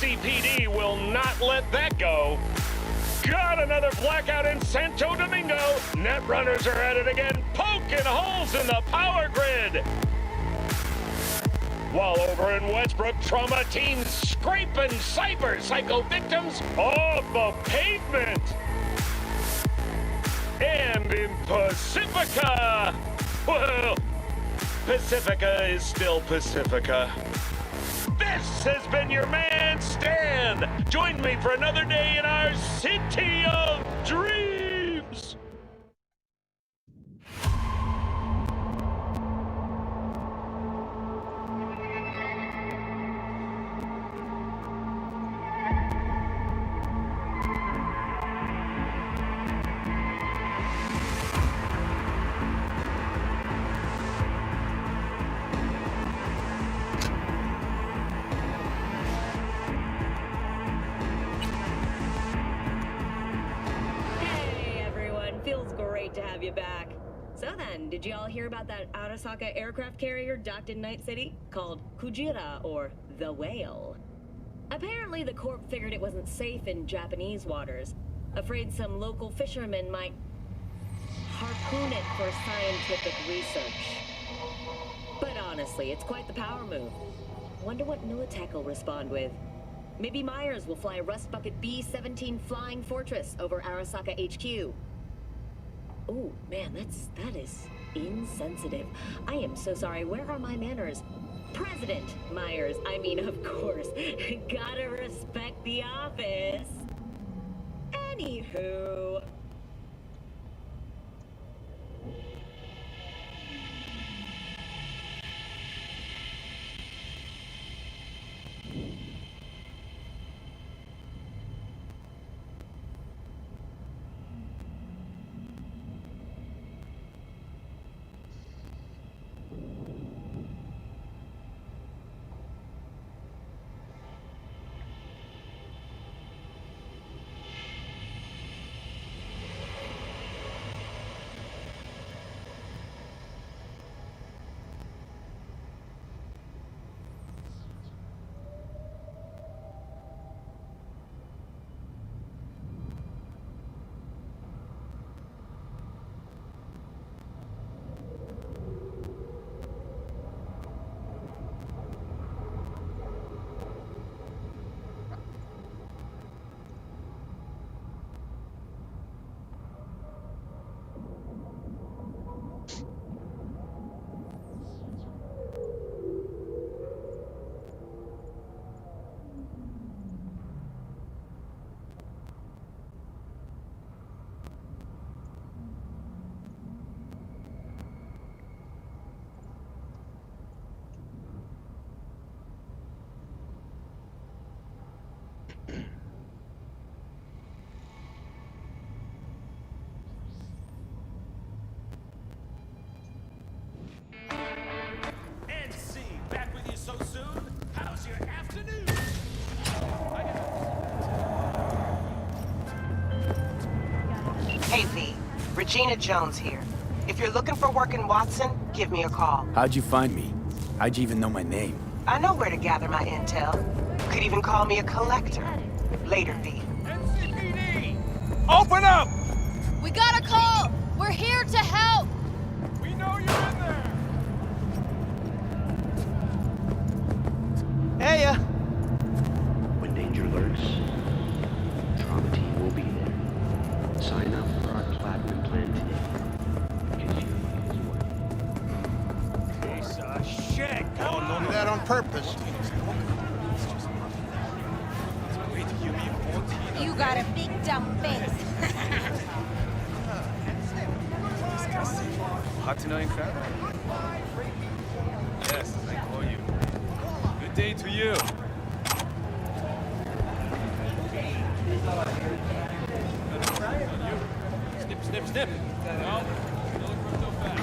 NCPD will not let that go. Got another blackout in Santo Domingo. Netrunners are at it again, poking holes in the power grid. While over in Westbrook, trauma teams scraping cyber psycho victims off the pavement. And in Pacifica, well, Pacifica is still Pacifica. This has been your man, Stan. Join me for another day in our city of dreams. Feels great to have you back. So then, did you all hear about that Arasaka aircraft carrier docked in Night City? Called Kujira, or the Whale. Apparently the Corp figured it wasn't safe in Japanese waters. Afraid some local fishermen might harpoon it for scientific research. But honestly, it's quite the power move. Wonder what Militech will respond with. Maybe Myers will fly a Rust Bucket B-17 Flying Fortress over Arasaka HQ. Oh, man, that is insensitive. I am so sorry. Where are my manners? President Myers, I mean, of course. Gotta respect the office. Anywho. Hey V, Regina Jones here. If you're looking for work in Watson, give me a call. How'd you find me? How'd you even know my name? I know where to gather my intel. Could even call me a collector. Later, V. NCPD! Open up! We got a call! We're here to help! We know you're in there! Hey, When danger lurks, trauma team will be there. Sign up for our platinum plan today. Because you Piece of shit! Oh, no, do that on purpose. You got a big dumb face. Hot to know in crowd? Yes, I call you. Good day to you. Snip. No, still a crypto fact.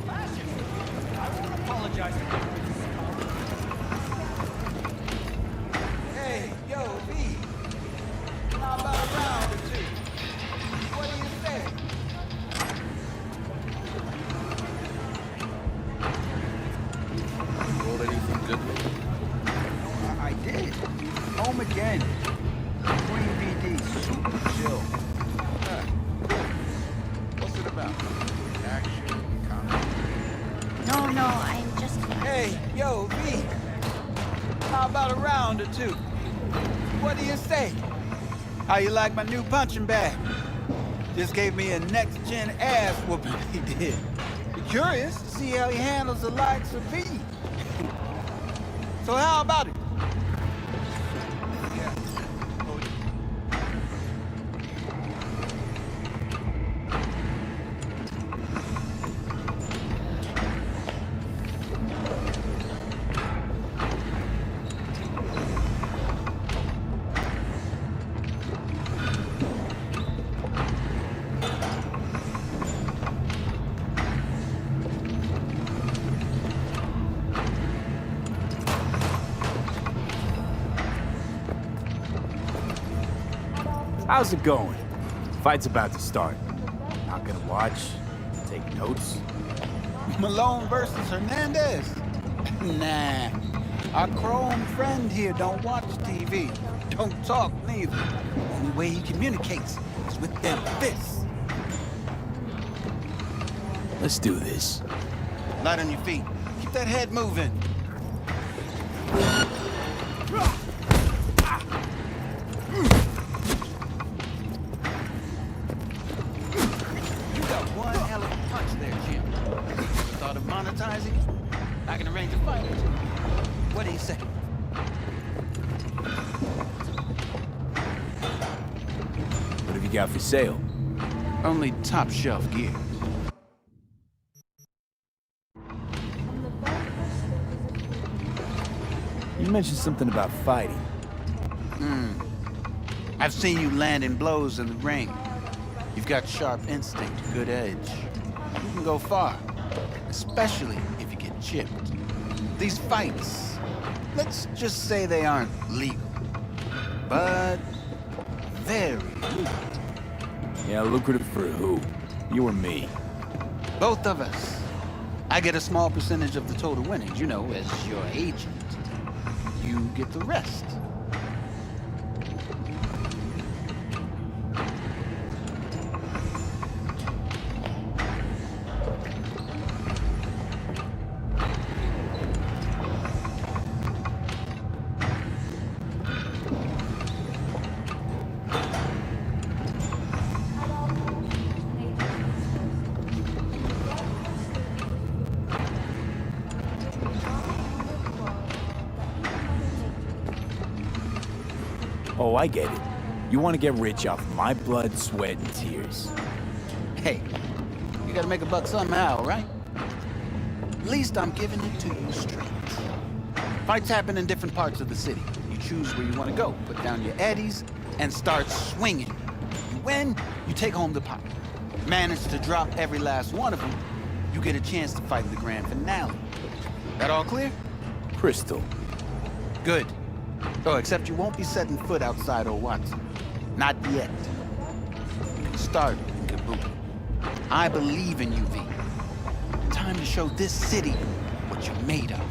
I would apologize to you. Hey, yo, V. How about a round or two? What do you think? Rolled anything good? I did. Home again. Queen BD, super chill. What's it about? Action, comedy? No, I'm just... Hey, yo, V. How about a round or two? What do you say? How you like my new punching bag? Just gave me a next-gen ass whooping, he did. Be curious to see how he handles the likes of V. So how about it? Yeah. Oh, How's it going? Fight's about to start. Not gonna watch? Take notes? Malone versus Hernandez? Nah. Our chrome friend here don't watch TV. Don't talk neither. Only way he communicates is with them fists. Let's do this. Light on your feet. Keep that head moving. You got one hell of a punch there, Jim. Thought of monetizing it? I can arrange a fight. What do you say? What have you got for sale? Only top shelf gear. You mentioned something about fighting. I've seen you landing blows in the ring. You've got sharp instinct, good edge. You can go far, especially if you get chipped. These fights, let's just say they aren't legal, but very lucrative. Yeah, lucrative for who? You or me? Both of us. I get a small percentage of the total winnings, you know, as your agent. You get the rest. Oh, I get it. You want to get rich off my blood, sweat, and tears. Hey, you gotta make a buck somehow, right? At least I'm giving it to you straight. Fights happen in different parts of the city. You choose where you want to go, put down your eddies, and start swinging. You win, you take home the pot. Manage to drop every last one of them, you get a chance to fight in the grand finale. That all clear? Crystal. Good. Oh, except you won't be setting foot outside old Watson. Not yet. You can start in Kabuki. I believe in you, V. Time to show this city what you're made of.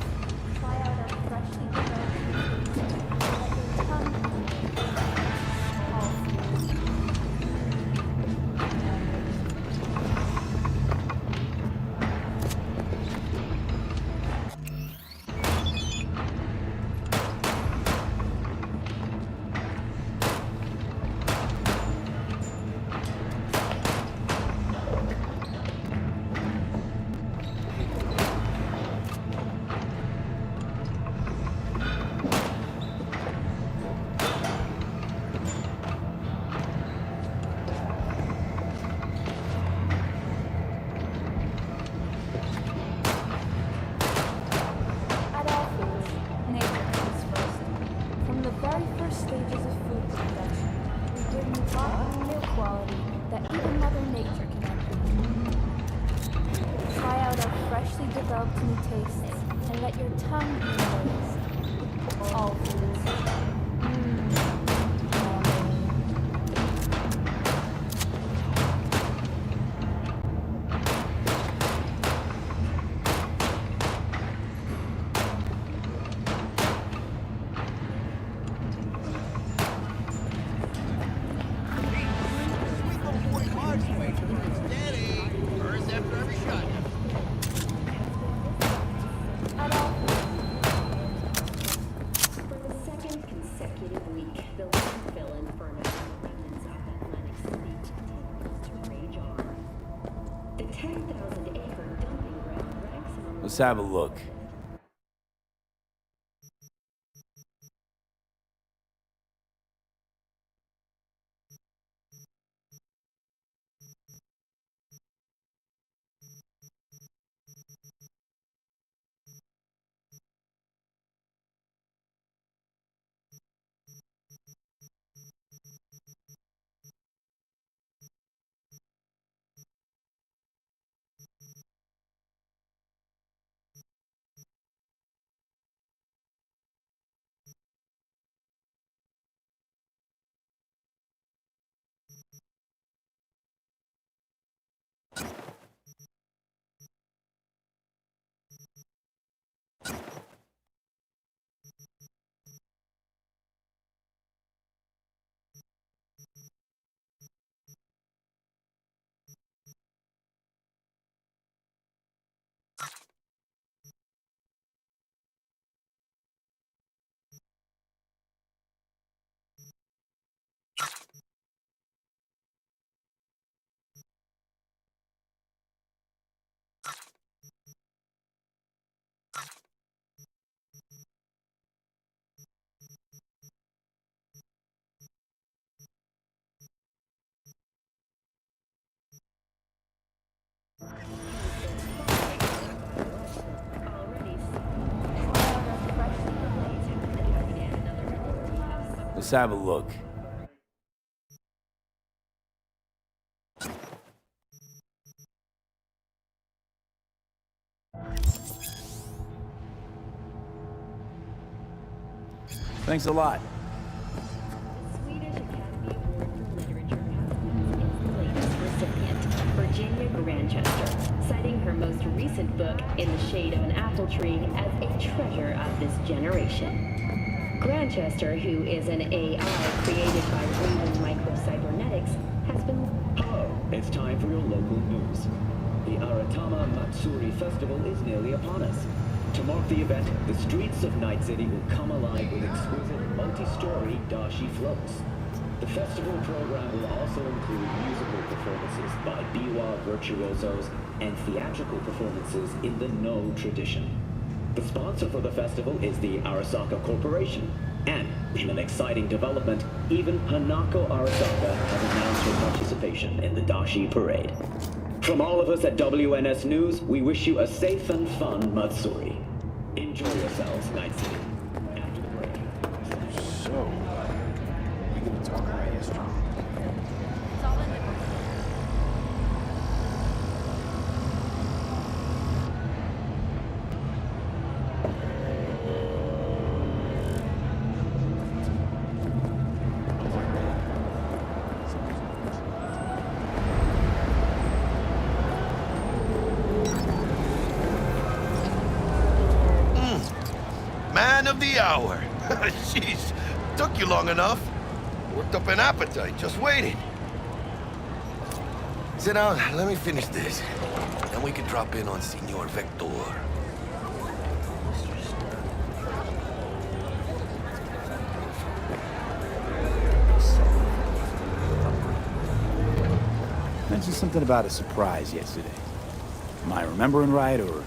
At all foods, nature comes first. From the very first stages of food production, we give new product new quality that even Mother Nature cannot beat. Try out our freshly developed new tastes and let your tongue be amazed. All foods. Let's have a look. Let's have a look. Thanks a lot. Swedish Academy Award for Literature has the latest recipient, Virginia Grantchester, citing her most recent book, In the Shade of an Apple Tree, as a treasure of this generation. Grantchester, who is an AI created by Raven Micro-Cybernetics, has been... Hello, it's time for your local news. The Aratama Matsuri Festival is nearly upon us. To mark the event, the streets of Night City will come alive with exquisite multi-story dashi floats. The festival program will also include musical performances by biwa virtuosos and theatrical performances in the No tradition. The sponsor for the festival is the Arasaka Corporation, and in an exciting development, even Hanako Arasaka has announced her participation in the Dashi Parade. From all of us at WNS News, we wish you a safe and fun Matsuri. Enjoy yourselves, Night City. After the break. So, we gonna talk about history? It's all in the Man of the hour. Jeez, took you long enough. Worked up an appetite, just waiting. Sit down, let me finish this. Then we can drop in on Senor Vector. Mentioned something about a surprise yesterday. Am I remembering right, or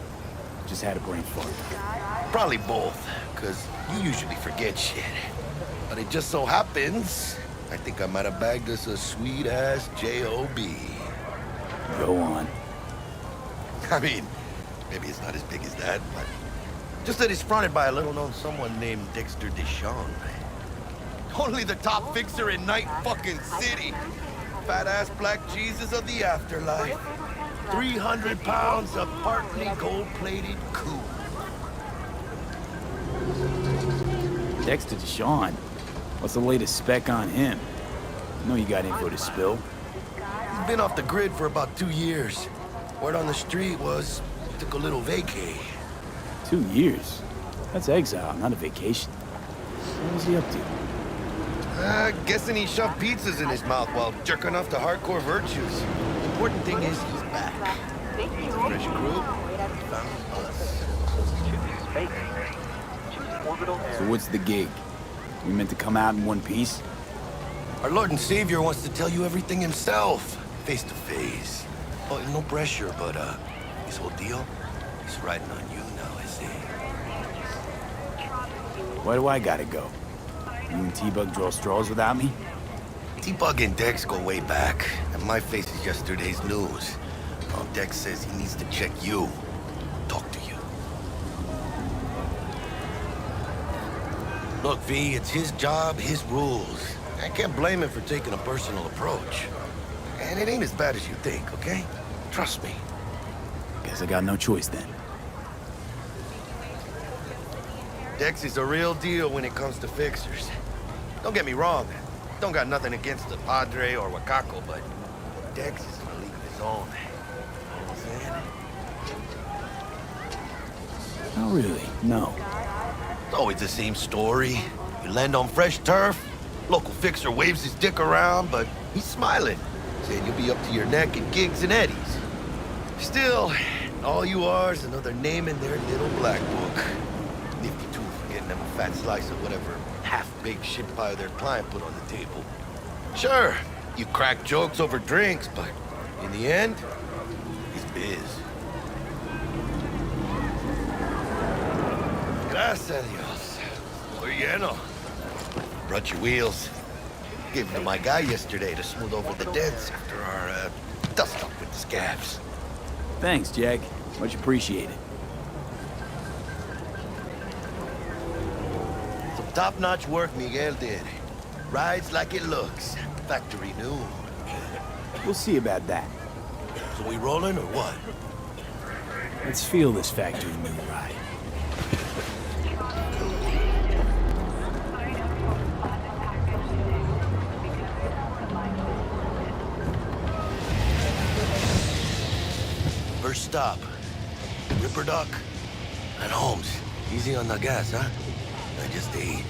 just had a brain fart? Probably both, because you usually forget shit. But it just so happens, I think I might have bagged us a sweet-ass J.O.B. Go on. I mean, maybe it's not as big as that, but just that it's fronted by a little-known someone named Dexter Deshawn. Only the top fixer in Night fucking City. Fat-ass black Jesus of the afterlife. 300 pounds of partly gold-plated coup. Dexter Deshawn. What's the latest spec on him? I know you got info to spill. He's been off the grid for about 2 years. Word on the street was he took a little vacay. 2 years? That's exile, not a vacation. What was he up to? Guessing he shoved pizzas in his mouth while jerking off to hardcore virtues. Important thing is he's back. He's a fresh crew. He found us. So what's the gig? We meant to come out in one piece? Our Lord and Savior wants to tell you everything himself, face to face. Oh, no pressure, but this whole deal is riding on you. Why do I gotta go? You and T-Bug draw straws without me? T-Bug and Dex go way back, and my face is yesterday's news. Well, Dex says he needs to check you. Talk to you. Look, V, it's his job, his rules. I can't blame him for taking a personal approach. And it ain't as bad as you think, okay? Trust me. Guess I got no choice then. Dex is a real deal when it comes to fixers. Don't get me wrong. Don't got nothing against the Padre or Wakako, but Dex is in a league of his own. You know what I'm saying? Oh, really? No. It's always the same story. You land on fresh turf, local fixer waves his dick around, but he's smiling, saying you'll be up to your neck in gigs and eddies. Still, all you are is another name in their little black book. Nifty too for getting them a fat slice of whatever half-baked shit pie their client put on the table. Sure, you crack jokes over drinks, but in the end, it's biz. Gracias a Dios. Muy lleno. Brought your wheels. Gave them to my guy yesterday to smooth over the dents after our dust-up with the scabs. Thanks, Jack. Much appreciated. Some top-notch work Miguel did. Rides like it looks. Factory new. We'll see about that. So we rolling or what? Let's feel this factory new ride. First stop. Ripper Duck and Holmes. Easy on the gas, huh? I just ate.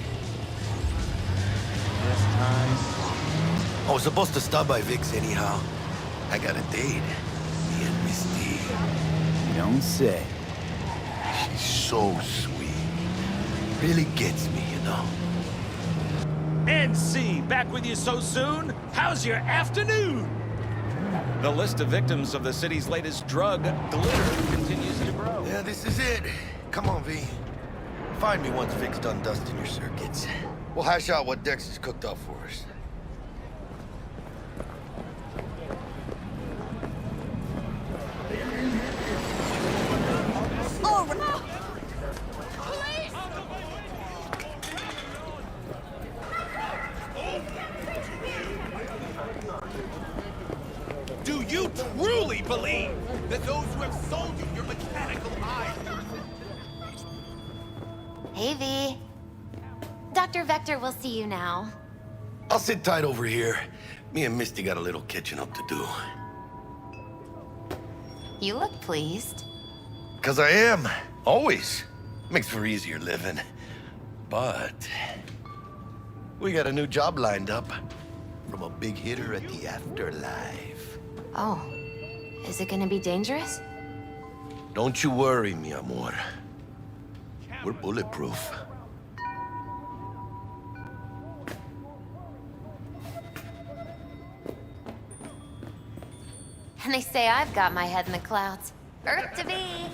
I was supposed to stop by Vic's anyhow. I got a date. Me and Misty. You don't say. She's so sweet. Really gets me, you know. NC, back with you so soon? How's your afternoon? The list of victims of the city's latest drug, glitter, continues to grow. Yeah, this is it. Come on, V. Find me once Vic's done dusting your circuits. We'll hash out what Dex has cooked up for us. Do you truly believe that those who have sold you your mechanical eye... Hey, V. Dr. Vector will see you now. I'll sit tight over here. Me and Misty got a little catching up to do. You look pleased. 'Cause I am. Always. Makes for easier living. But... we got a new job lined up. From a big hitter at the afterlife. Oh. Is it gonna be dangerous? Don't you worry, mi amor. We're bulletproof. And they say I've got my head in the clouds. Earth to be.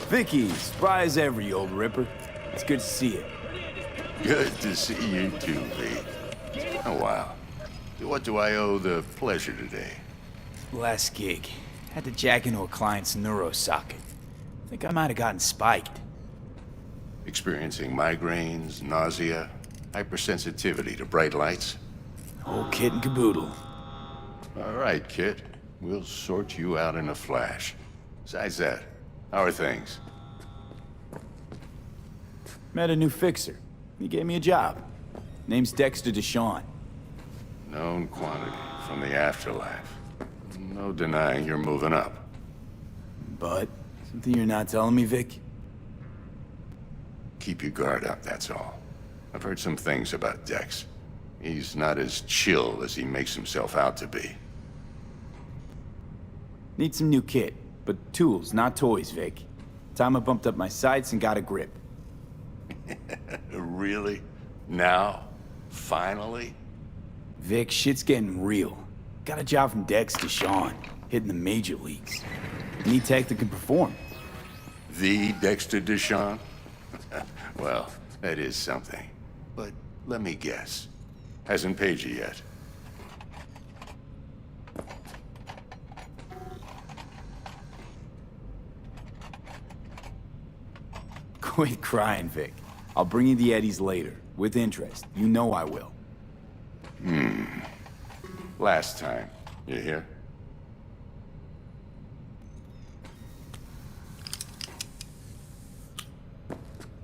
Vicky, spry as ever, you old ripper. It's good to see you. Good to see you too, V. Oh, wow. What do I owe the pleasure today? Last gig. Had to jack into a client's neuro socket. Think I might have gotten spiked. Experiencing migraines, nausea, hypersensitivity to bright lights? Whole kit and caboodle. All right, kid. We'll sort you out in a flash. Besides that, how are things? Met a new fixer. He gave me a job. Name's Dexter Deshawn. Known quantity from the afterlife. No denying you're moving up. But, something you're not telling me, Vic? Keep your guard up, that's all. I've heard some things about Dex. He's not as chill as he makes himself out to be. Need some new kit, but tools, not toys, Vic. Time I bumped up my sights and got a grip. Really? Now? Finally? Vic, shit's getting real. Got a job from Dex to Sean, hitting the major leagues. Need tech that can perform. The Dexter Deshawn? Well, that is something. But let me guess. Hasn't paid you yet. Quit crying, Vic. I'll bring you the Eddies later, with interest. You know I will. Last time. You hear?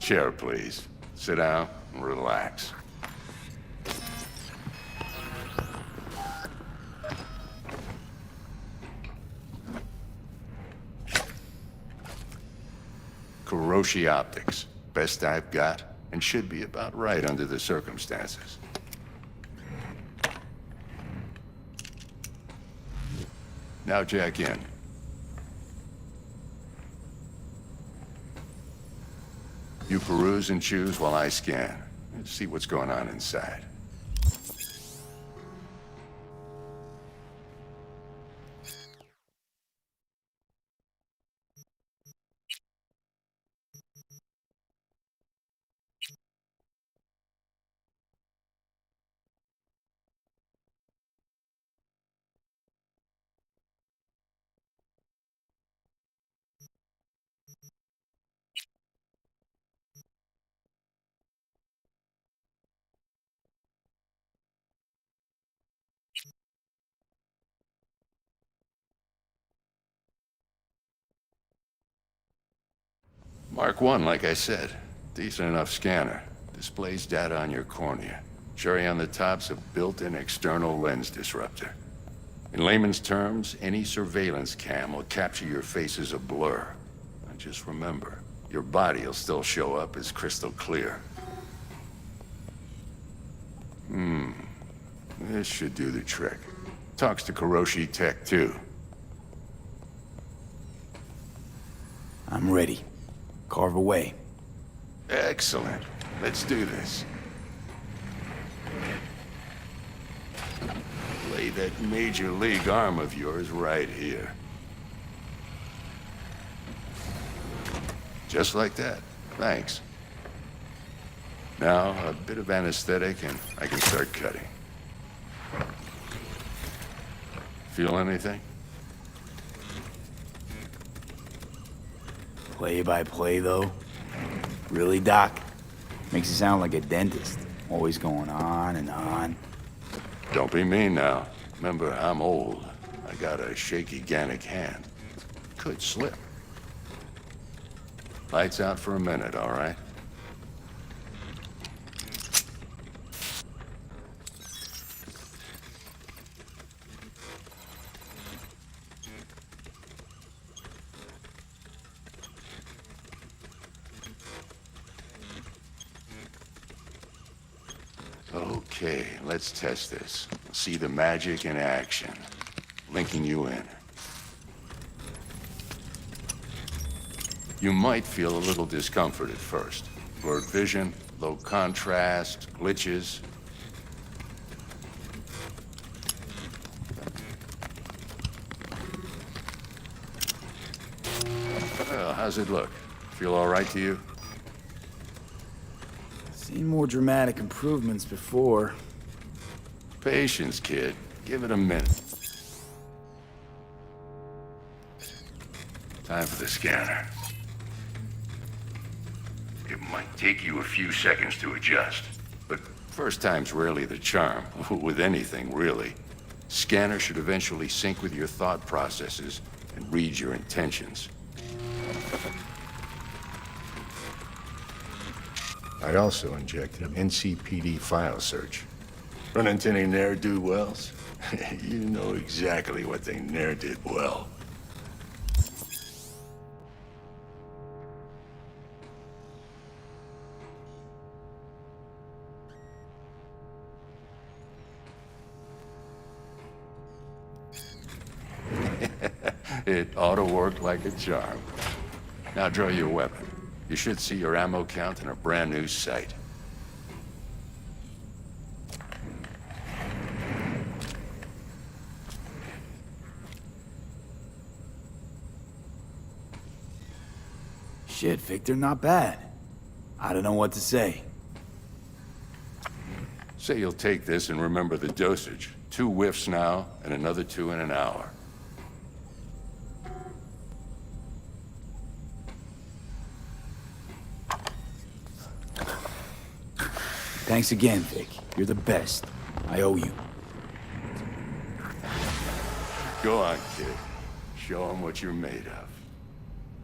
Chair, please. Sit down and relax. Kuroshi Optics. Best I've got, and should be about right under the circumstances. Now jack in. You peruse and choose while I scan. Let's see what's going on inside. Mark 1, like I said. Decent enough scanner. Displays data on your cornea. Cherry on the top's a built-in external lens disruptor. In layman's terms, any surveillance cam will capture your face as a blur. And just remember, your body will still show up as crystal clear. This should do the trick. Talks to Kuroshi Tech, too. I'm ready. Carve away. Excellent. Let's do this. Lay that major league arm of yours right here. Just like that. Thanks. Now, a bit of anesthetic and I can start cutting. Feel anything? Play by play, though? Really, Doc? Makes you sound like a dentist. Always going on and on. Don't be mean now. Remember, I'm old. I got a shaky Gannic hand. Could slip. Lights out for a minute, all right? Okay, let's test this. See the magic in action. Linking you in. You might feel a little discomfort at first. Blurred vision, low contrast, glitches. Well, how's it look? Feel all right to you? Seen more dramatic improvements before. Patience, kid. Give it a minute. Time for the scanner. It might take you a few seconds to adjust, but first time's rarely the charm, with anything, really. Scanner should eventually sync with your thought processes and read your intentions. I also injected an NCPD file search. Run into any ne'er-do-wells? You know exactly what they ne'er did well. It ought to work like a charm. Now draw your weapon. You should see your ammo count in a brand new sight. Shit, Victor, not bad. I don't know what to say. Say you'll take this and remember the dosage. 2 whiffs now, and another 2 in an hour. Thanks again, Vic. You're the best. I owe you. Go on, kid. Show them what you're made of.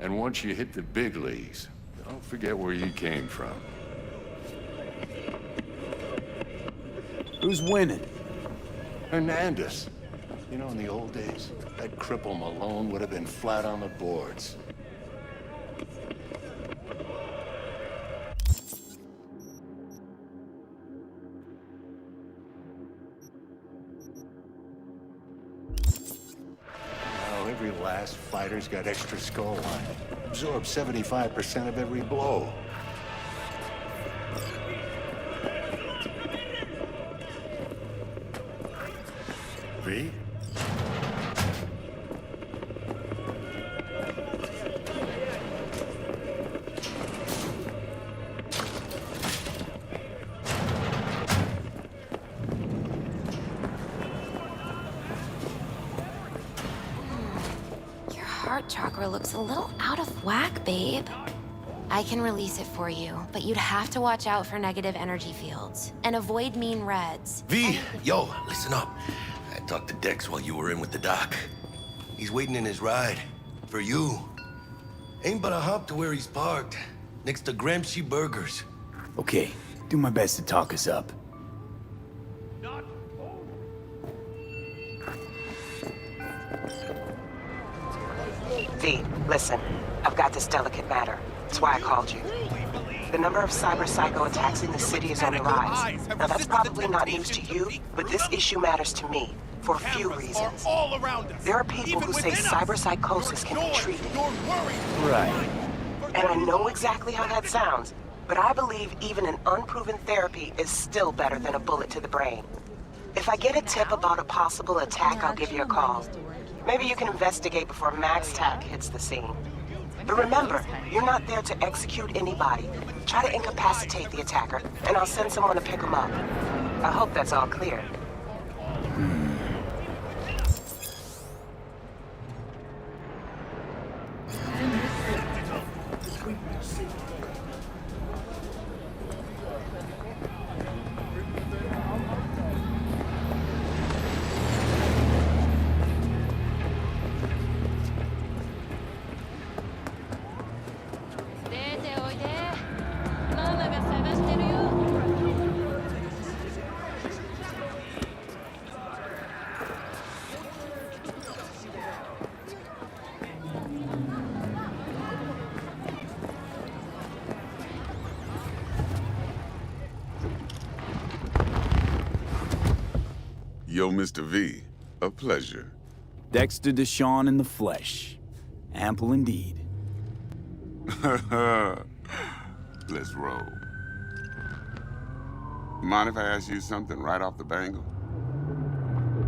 And once you hit the big leagues, don't forget where you came from. Who's winning? Hernandez. You know, in the old days, that cripple Malone would have been flat on the boards. Now, every last fighter's got extra skull line. Absorbs 75% of every blow. V? Your heart chakra looks a little out of whack, babe. I can release it for you, but you'd have to watch out for negative energy fields and avoid mean reds. V, yo, listen up. I talked to Dex while you were in with the doc. He's waiting in his ride. For you. Ain't but a hop to where he's parked. Next to Gramsci Burgers. Okay, do my best to talk us up. V, listen. I've got this delicate matter. That's why I called you. The number of cyber psycho attacks in the city is on the rise. Now that's probably not news to you, but this issue matters to me. For a few reasons. There are people who say cyber psychosis can be treated. Right. And I know exactly how that sounds, but I believe even an unproven therapy is still better than a bullet to the brain. If I get a tip about a possible attack, I'll give you a call. Maybe you can investigate before Max Tack hits the scene. But remember, you're not there to execute anybody. Try to incapacitate the attacker, and I'll send someone to pick him up. I hope that's all clear. Yo, Mr. V, a pleasure. Dexter Deshawn in the flesh. Ample indeed. Let's roll. Mind if I ask you something right off the bangle?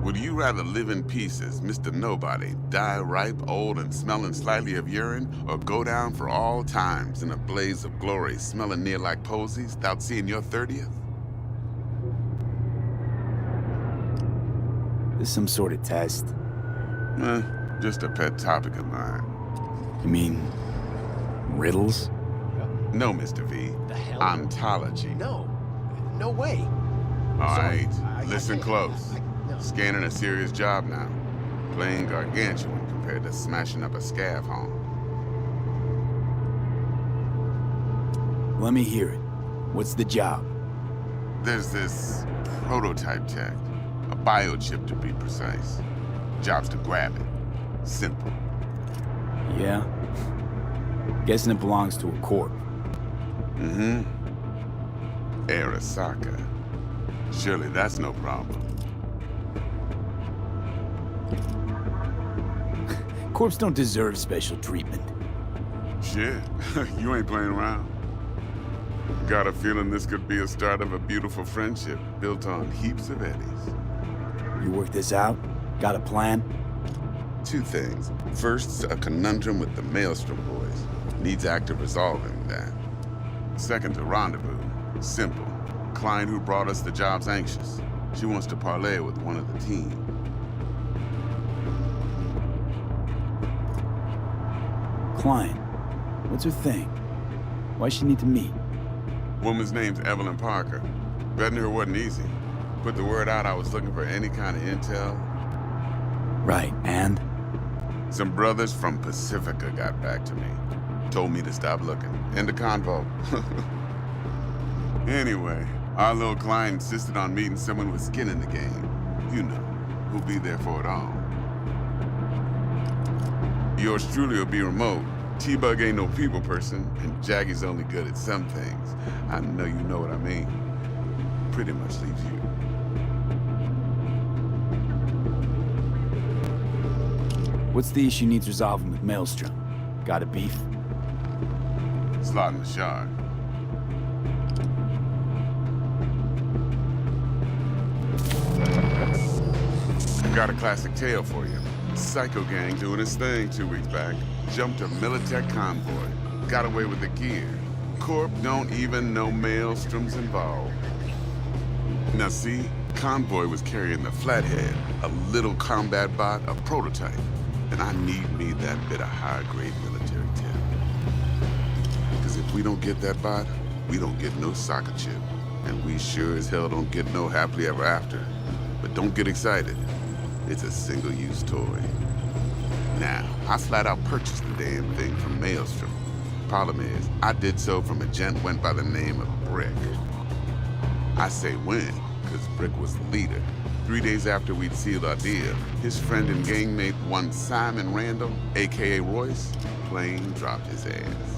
Would you rather live in pieces, Mr. Nobody, die ripe, old, and smelling slightly of urine, or go down for all times in a blaze of glory, smelling near like posies, without seeing your 30th? This some sort of test? Just a pet topic of mine. You mean riddles? No, Mr. V. The hell? Ontology. No way. All right, listen close. Scanning a serious job now. Playing gargantuan compared to smashing up a scav home. Let me hear it. What's the job? There's this prototype tech. A biochip, to be precise. Job's to grab it. Simple. Yeah? Guessing it belongs to a corp. Mm-hmm. Arasaka. Surely that's no problem. Corps don't deserve special treatment. Shit, you ain't playing around. Got a feeling this could be a start of a beautiful friendship built on heaps of eddies. You work this out? Got a plan? Two things. First, a conundrum with the Maelstrom boys. Needs active resolving that. Second, a rendezvous. Simple. Client who brought us the job's anxious. She wants to parlay with one of the team. Klein. What's her thing? Why she need to meet? Woman's name's Evelyn Parker. Betting her wasn't easy. Put the word out I was looking for any kind of intel. Right, and? Some brothers from Pacifica got back to me. Told me to stop looking. End the convo. Anyway, our little client insisted on meeting someone with skin in the game. You know, who'll be there for it all. Yours truly will be remote. T-Bug ain't no people person, and Jaggie's only good at some things. I know you know what I mean. Pretty much leaves you. What's the issue needs resolving with Maelstrom? Got a beef? Slot in the shard. Got a classic tale for you. Psycho gang doing his thing 2 weeks back. Jumped a Militech convoy. Got away with the gear. Corp don't even know Maelstrom's involved. Now see, convoy was carrying the Flathead, a little combat bot, a prototype. And I need me that bit of high-grade military tech. Because if we don't get that bot, we don't get no soccer chip. And we sure as hell don't get no happily ever after. But don't get excited. It's a single-use toy. Now, I flat out purchased the damn thing from Maelstrom. Problem is, I did so from a gent went by the name of Brick. I say when, because Brick was the leader. 3 days after we'd sealed our deal, his friend and gangmate, one Simon Randall, a.k.a. Royce, plain dropped his ass.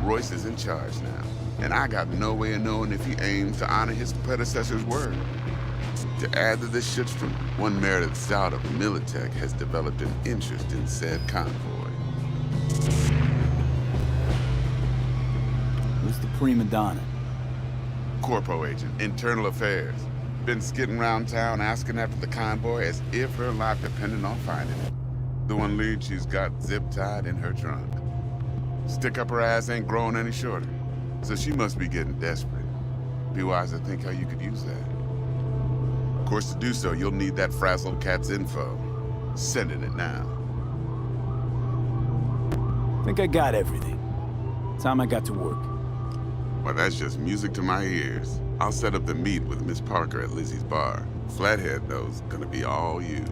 Royce is in charge now, and I got no way of knowing if he aims to honor his predecessor's word. To add to this shitstorm, one Meredith Stout of Militech has developed an interest in said convoy. Who's the prima donna? Corpo agent, internal affairs. Been skidding around town asking after the convoy as if her life depended on finding it. The one lead she's got zip-tied in her trunk. Stick up her ass ain't growing any shorter, so she must be getting desperate. Be wise to think how you could use that. Of course, to do so, you'll need that frazzled cat's info. Sending it now. Think I got everything. Time I got to work. Well, that's just music to my ears. I'll set up the meet with Miss Parker at Lizzie's bar. Flathead, though's gonna be all you.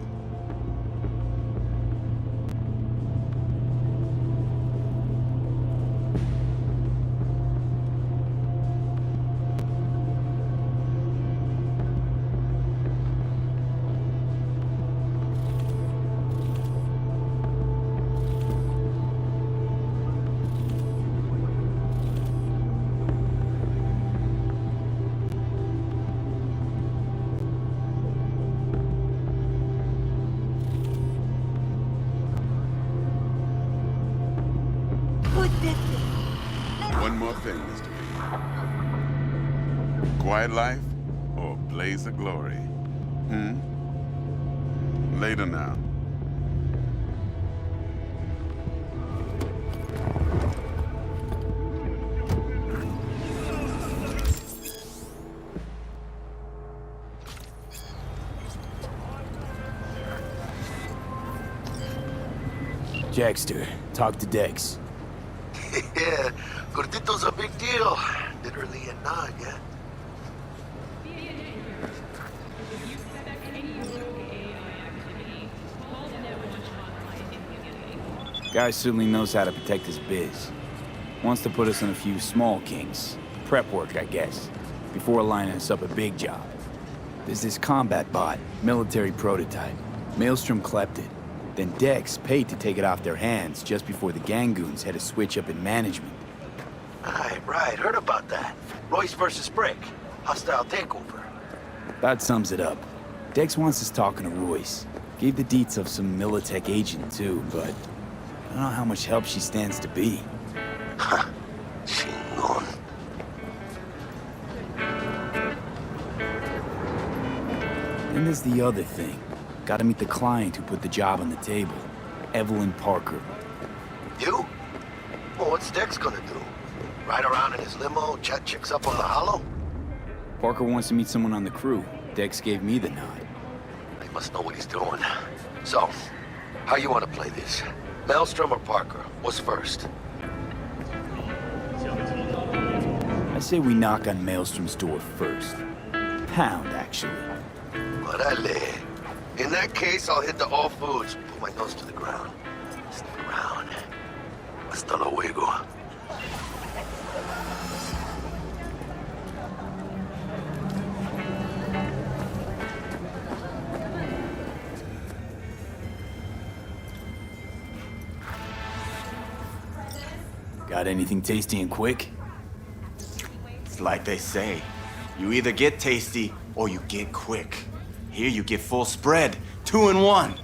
One more thing, Mr. B. Quiet life or blaze of glory? Later now. Jackster, talk to Dex. Yeah, Gordito's a big deal. Literally a nod, yeah? Guy certainly knows how to protect his biz. Wants to put us in a few small kings. Prep work, I guess. Before lining us up a big job. There's this combat bot, military prototype. Maelstrom clept it. Then Dex paid to take it off their hands just before the Gangoons had a switch up in management. Right, heard about that. Royce versus Brick. Hostile takeover. That sums it up. Dex wants us talking to Royce. Gave the deets of some Militech agent too, but I don't know how much help she stands to be. Ha. Chingón. Then there's the other thing. Gotta meet the client who put the job on the table. Evelyn Parker. You? Well, what's Dex gonna do? Ride around in his limo, chat chicks up on the hollow? Parker wants to meet someone on the crew. Dex gave me the nod. He must know what he's doing. So, how you want to play this? Maelstrom or Parker? What's first? I say we knock on Maelstrom's door first. Pound, actually. Orale. In that case, I'll hit the all foods. Put my nose to the ground. Sniff around. Hasta luego. Got anything tasty and quick? It's like they say. You either get tasty or you get quick. Here you get full spread. 2 in 1.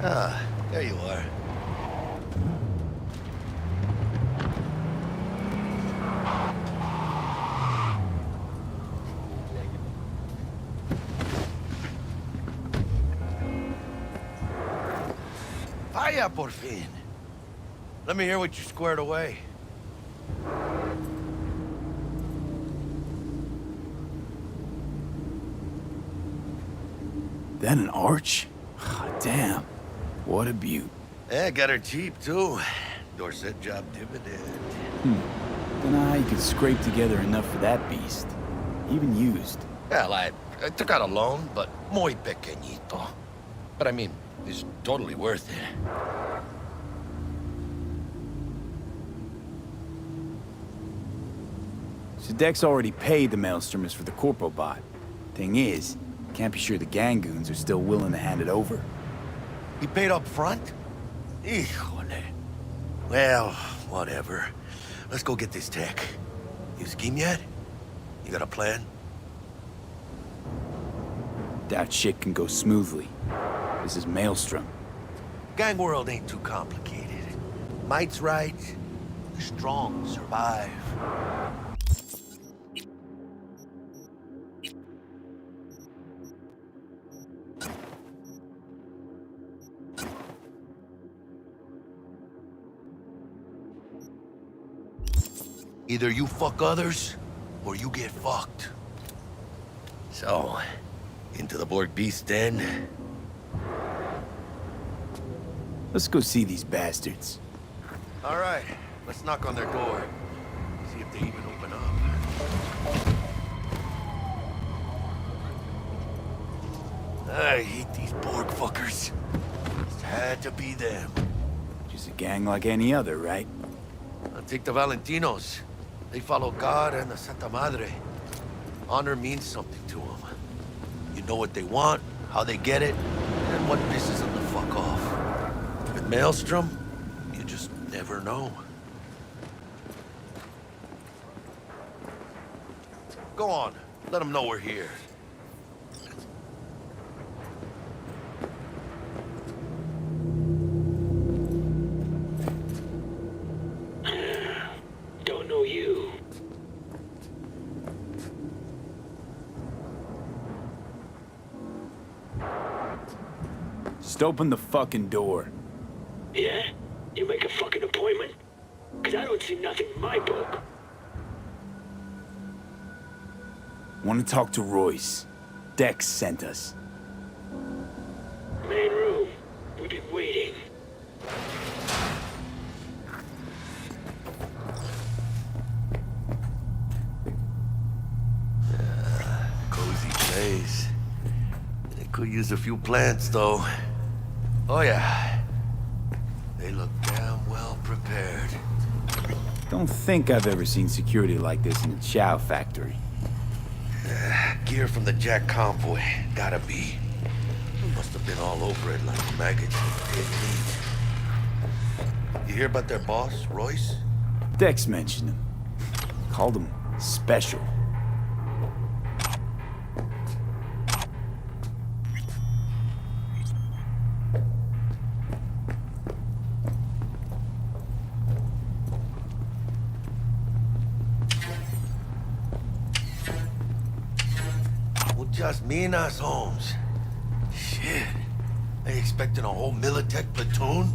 Ah, there you are. Vaya, por fin. Let me hear what you squared away. That an arch? Damn. What a beaut. Yeah, got her cheap, too. Dorset job dividend. Don't know how you could scrape together enough for that beast. Even used. Well, I took out a loan, but muy pequeñito. But I mean, it's totally worth it. So Dex already paid the Maelstromers for the Corpo bot. Thing is, can't be sure the Gangoons are still willing to hand it over. He paid up front? Híjole. Well, whatever. Let's go get this tech. You scheme yet? You got a plan? That shit can go smoothly. This is Maelstrom. Gang world ain't too complicated. Might's right. The strong survive. Either you fuck others, or you get fucked. So, Into the Borg Beast Den. Let's go see these bastards. All right, let's knock on their door. See if they even open up. I hate these Borg fuckers. It had to be them. Just a gang like any other, right? I'll take the Valentinos. They follow God and the Santa Madre. Honor means something to them. You know what they want, how they get it, and what pisses them the fuck off. With Maelstrom, you just never know. Go on, let them know we're here. Don't know you. Just open the fucking door. Yeah? You make a fucking appointment? 'Cause I don't see nothing in my book. Want to talk to Royce. Dex sent us. Main room. We've been waiting. Cozy place. They could use a few plants, though. Oh, yeah. They look damn well prepared. Don't think I've ever seen security like this in a chow factory. Gear from the Jack convoy. Gotta be. Must have been all over it like maggots with dead meat. You hear about their boss, Royce? Dex mentioned him. Called him special. Just me and us, Holmes. Shit. They expecting a whole Militech platoon?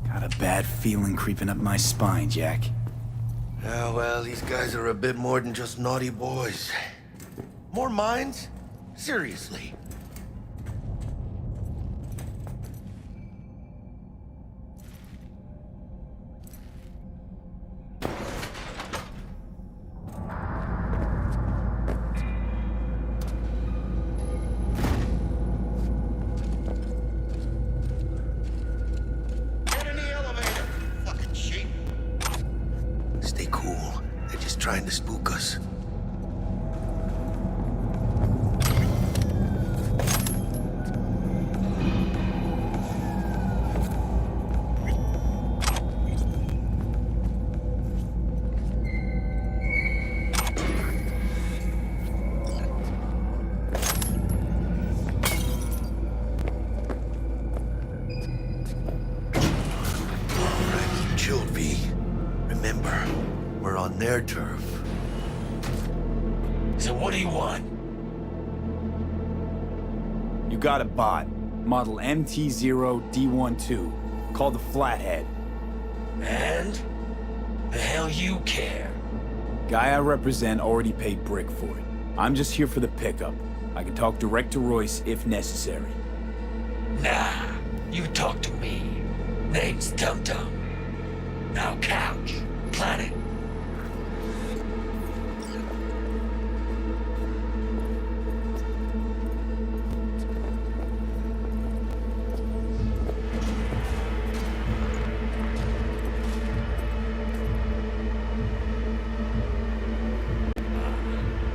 Got a bad feeling creeping up my spine, Jack. Yeah, well, these guys are a bit more than just naughty boys. More minds? Seriously. Trying to spook us. Chilled, V. Remember, we're on their turf. So what do you want? You got a bot. Model MT0D12. Called the Flathead. And? The hell you care? Guy I represent already paid Brick for it. I'm just here for the pickup. I can talk direct to Royce if necessary. Nah, you talk to me. Name's Dum Dum. Now couch. Planet.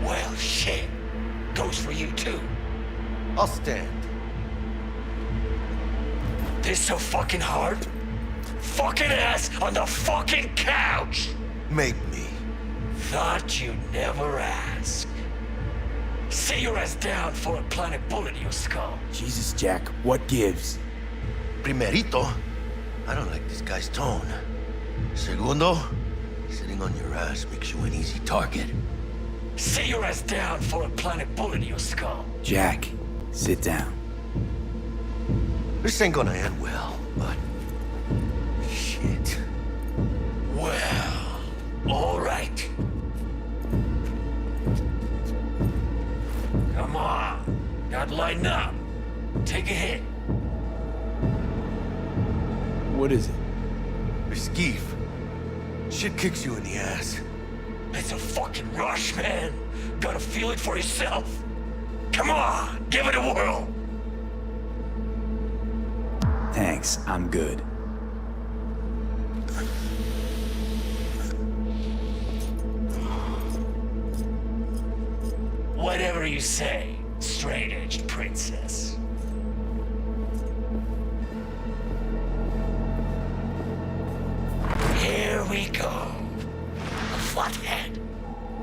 Well, shit. Goes for you too. I'll stand. This so fucking hard? Fucking ass on the fucking couch! Make me. Thought you'd never ask. Sit your ass down for a planet bullet in your skull. Jesus, Jack, what gives? Primerito, I don't like this guy's tone. Segundo, sitting on your ass makes you an easy target. Sit your ass down for a planet bullet in your skull. Jack, sit down. This ain't gonna end well, but... shit. Well, all right. Come on. Got squad, line up. Take a hit. What is it? Skeef. Shit kicks you in the ass. It's a fucking rush, man. Gotta feel it for yourself. Come on, give it a whirl. Thanks, I'm good. Whatever you say, straight-edged princess. Here we go. A flathead.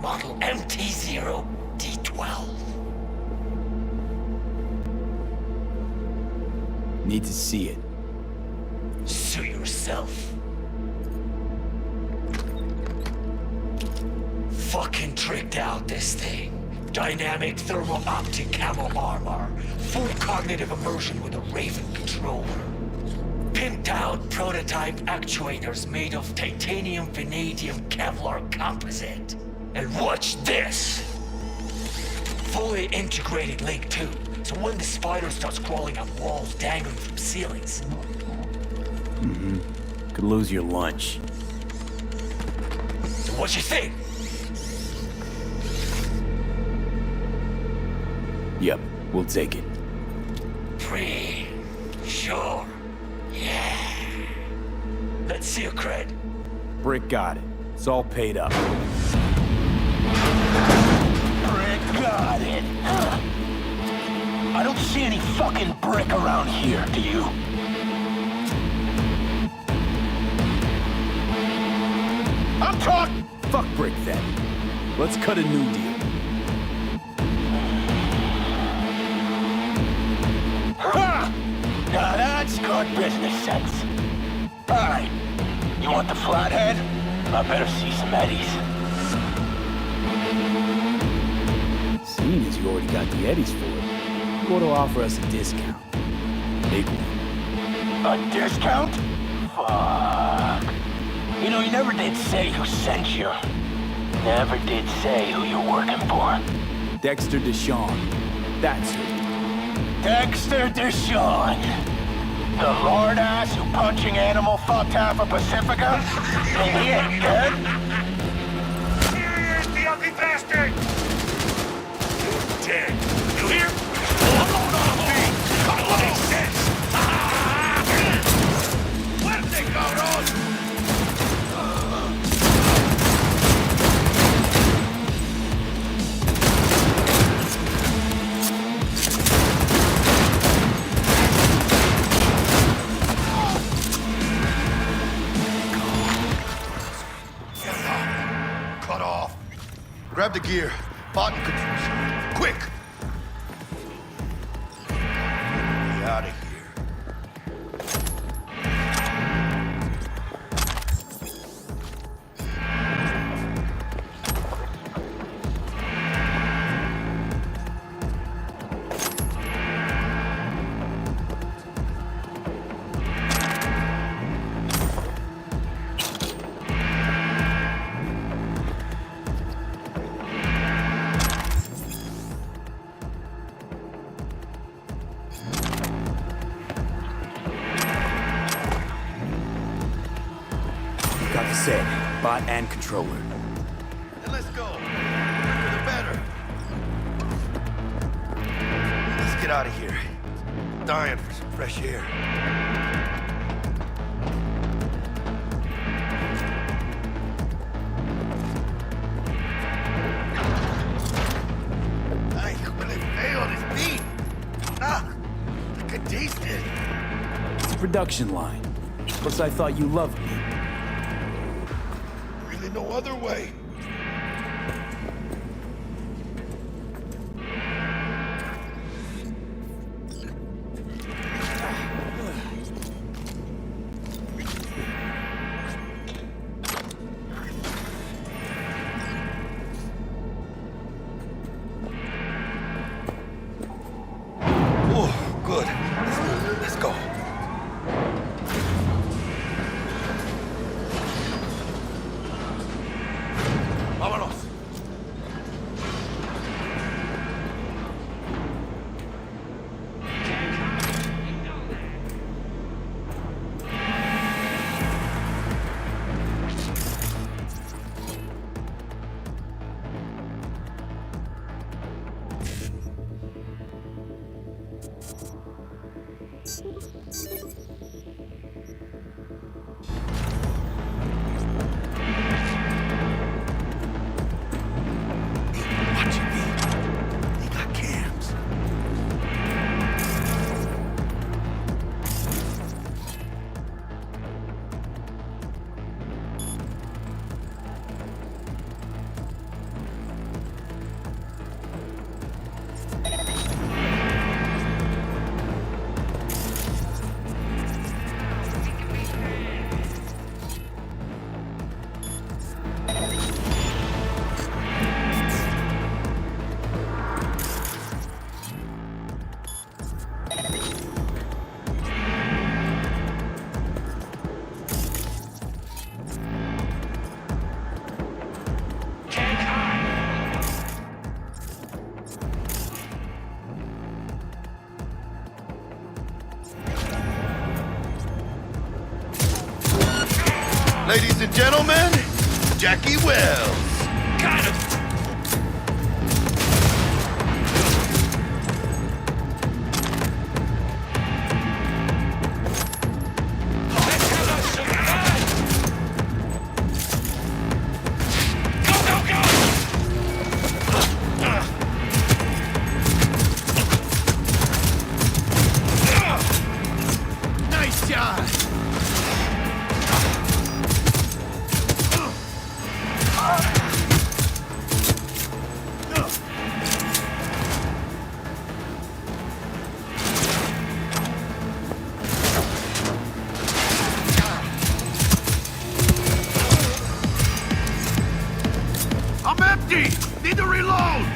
Model MT-0D12. Need to see it. Sue yourself. Fucking tricked out, this thing. Dynamic thermal optic camo armor. Full cognitive immersion with a Raven controller. Pimped out prototype actuators made of titanium, vanadium, Kevlar composite. And watch this! Fully integrated link too, so when the spider starts crawling up walls dangling from ceilings. Mm-hmm. Could lose your lunch. So what you think? Yep, we'll take it. Sure. Yeah. Let's see your cred. Brick got it. It's all paid up. Brick got it. I don't see any fucking brick around here, do you? I'm talking. Fuck Brick then. Let's cut a new deal. Ha! Now that's good business sense. Alright. You want the flathead? I better see some eddies. Seeing as you already got the eddies for it, you ought to offer us a discount. Big one. A discount? Fuck. You know, you never did say who sent you. Never did say who you're working for. Dexter Deshawn. That's who. Dexter Deshawn. The lord ass who punching animal fucked half of Pacifica? And he ain't dead? Here he is, the ugly bastard! You're dead. You hear? Makes sense. Where they go, Rose? Cut off. Grab the gear. Bot and controls. Quick! Get out of here. Got the set, bot and controller. Then let's go. The quicker the better. Let's get out of here. I'm dying for some fresh air. Ay, huele feo this beat. Ah, I could taste it. It's a production line. Plus, I thought you loved me. Really no other way. Oh, good. Let's go. Ladies and gentlemen, Jackie Wells. Got him! Nice shot! I'm empty! Need to reload!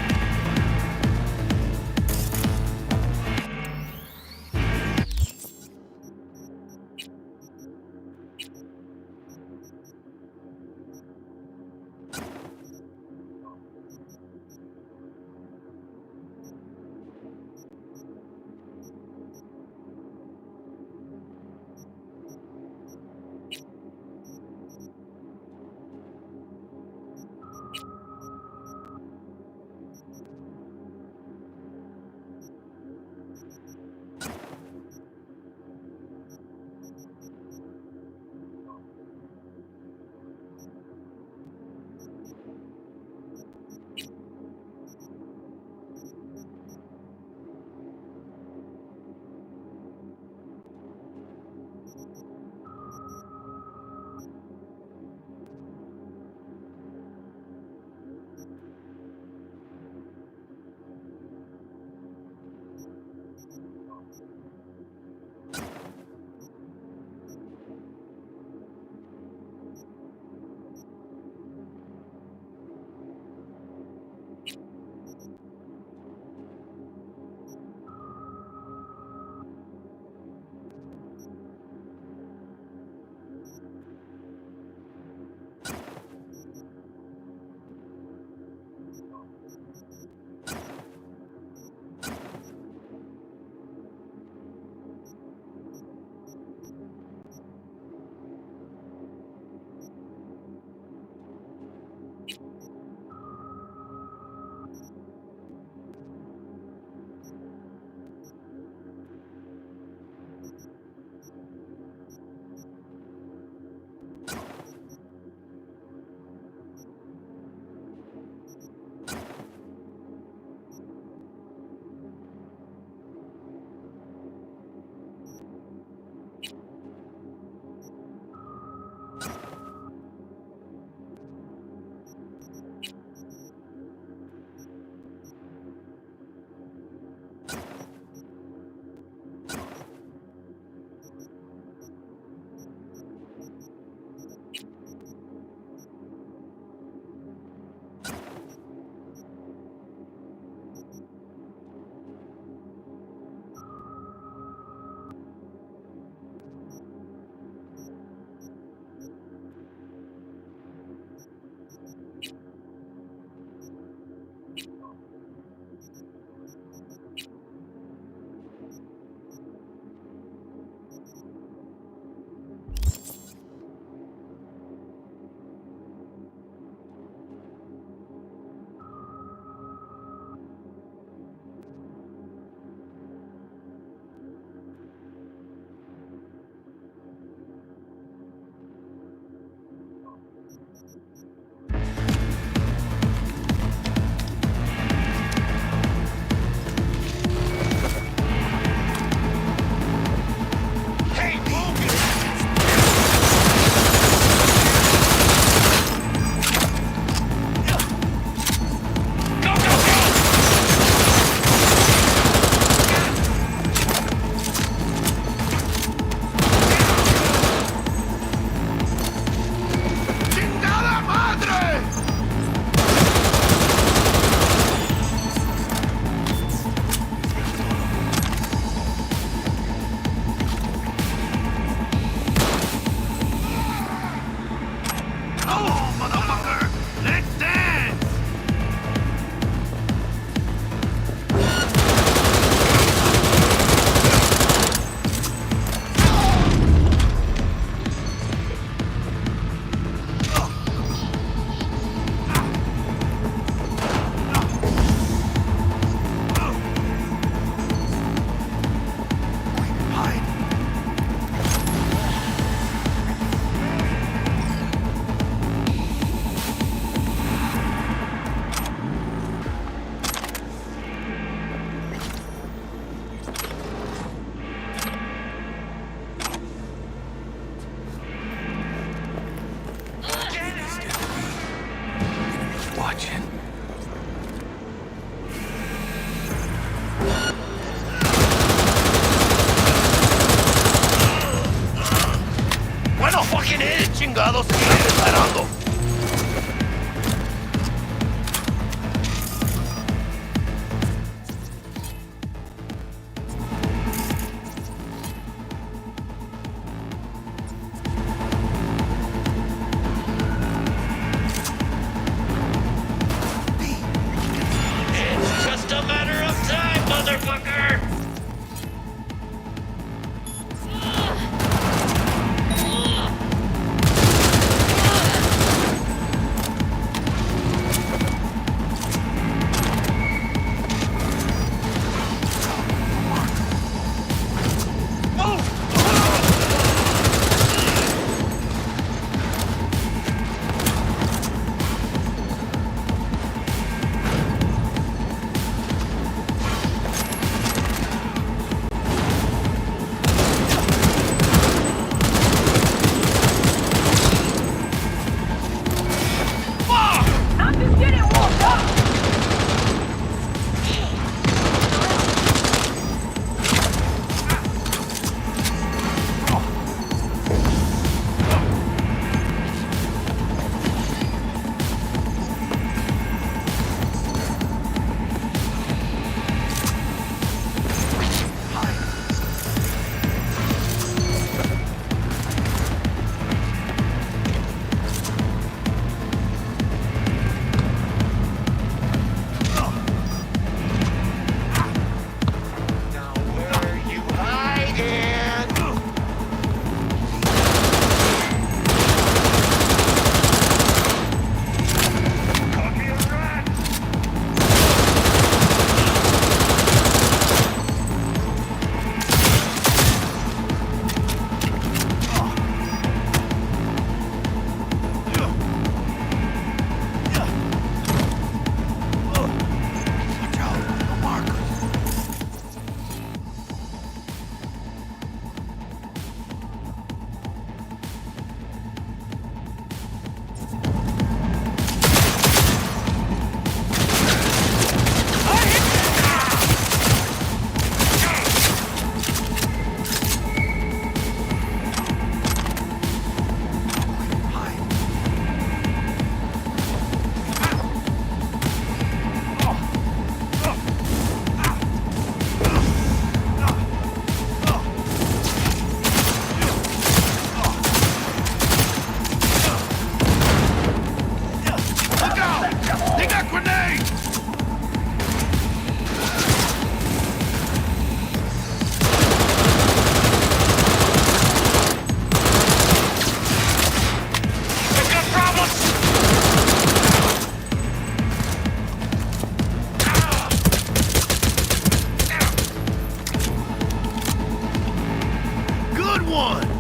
one!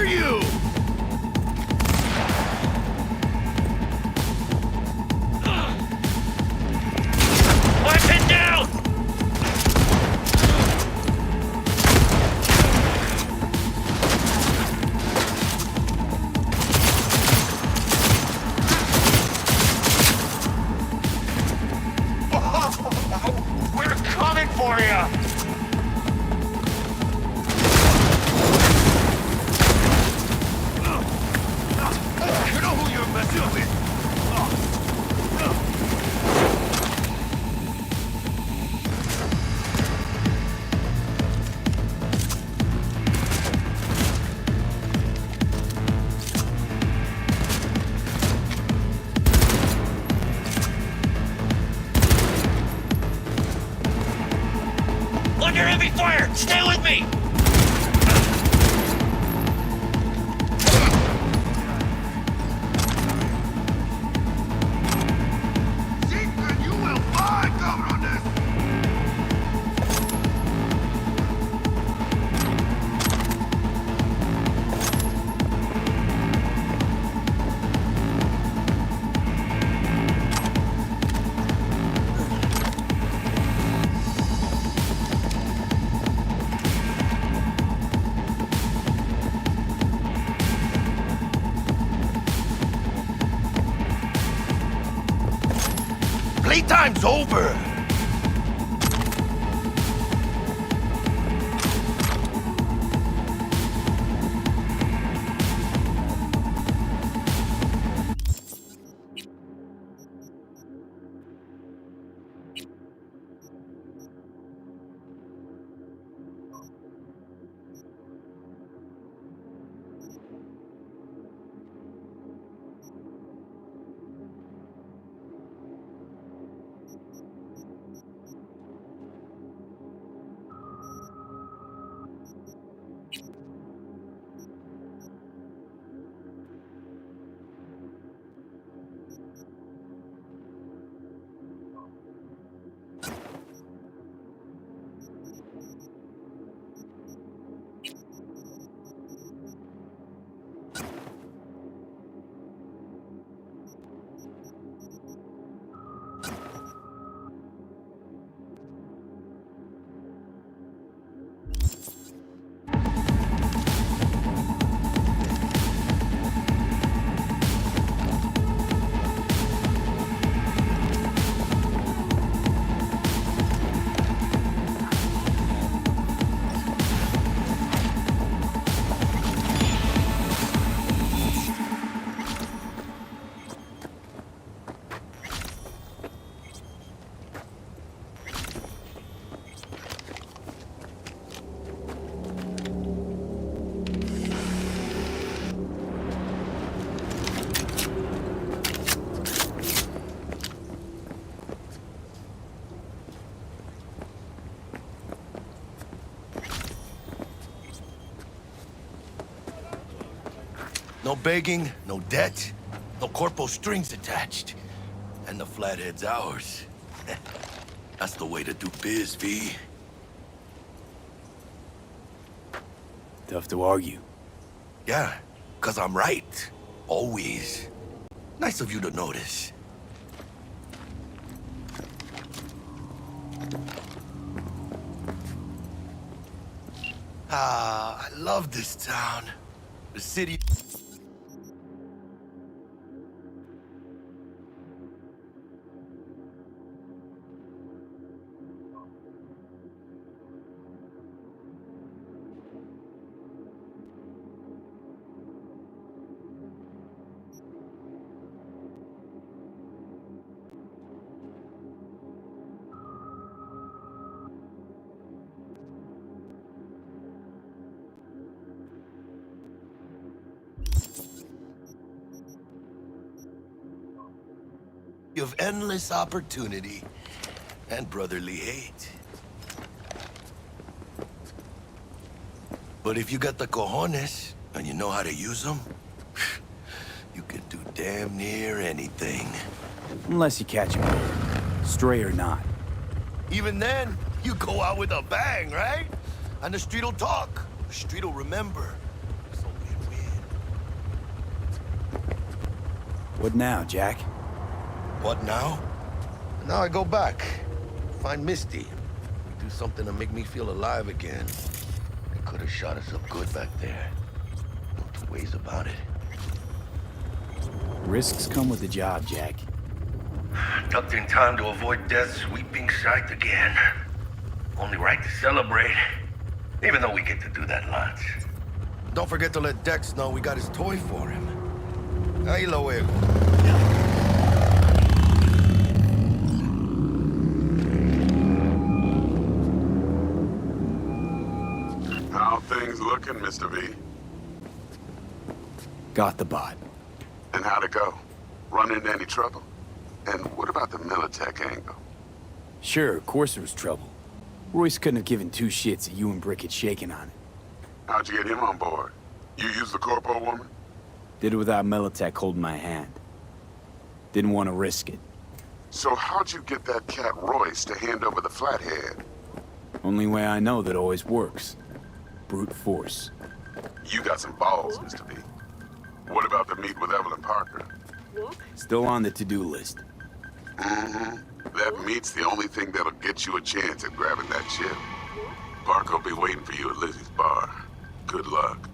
for you! hear heavy fire! Stay with me! You will find cover on this! Playtime's over! No begging, no debt, no corpo strings attached. And the flathead's ours. That's the way to do biz, V. Tough to argue. Yeah, 'cause I'm right. Always. Nice of you to notice. Ah, I love this town. The city... of endless opportunity and brotherly hate. But if you got the cojones and you know how to use them, you can do damn near anything. Unless you catch him, stray or not. Even then, you go out with a bang, right? And the street'll talk. The street'll remember. It's a win-win. What now, Jack? What now? Now I go back. Find Misty. Do something to make me feel alive again. They could have shot us up good back there. No two ways about it. Risks come with the job, Jack. Ducked in time to avoid death's sweeping sight again. Only right to celebrate. Even though we get to do that lots. Don't forget to let Dex know we got his toy for him. Ahí lo luego. How things looking, Mr. V? Got the bot. And how'd it go? Run into any trouble? And what about the Militech angle? Sure, of course there was trouble. Royce couldn't have given two shits that you and Brick had shaken on it. How'd you get him on board? You used the corpo woman? Did it without Militech holding my hand. Didn't want to risk it. So how'd you get that cat Royce to hand over the Flathead? Only way I know that always works. Brute force. You got some balls, Mr. B. What about the meet with Evelyn Parker? Still on the to-do list. Mm-hmm. That meet's the only thing that'll get you a chance at grabbing that chip. Parker will be waiting for you at Lizzie's bar. Good luck.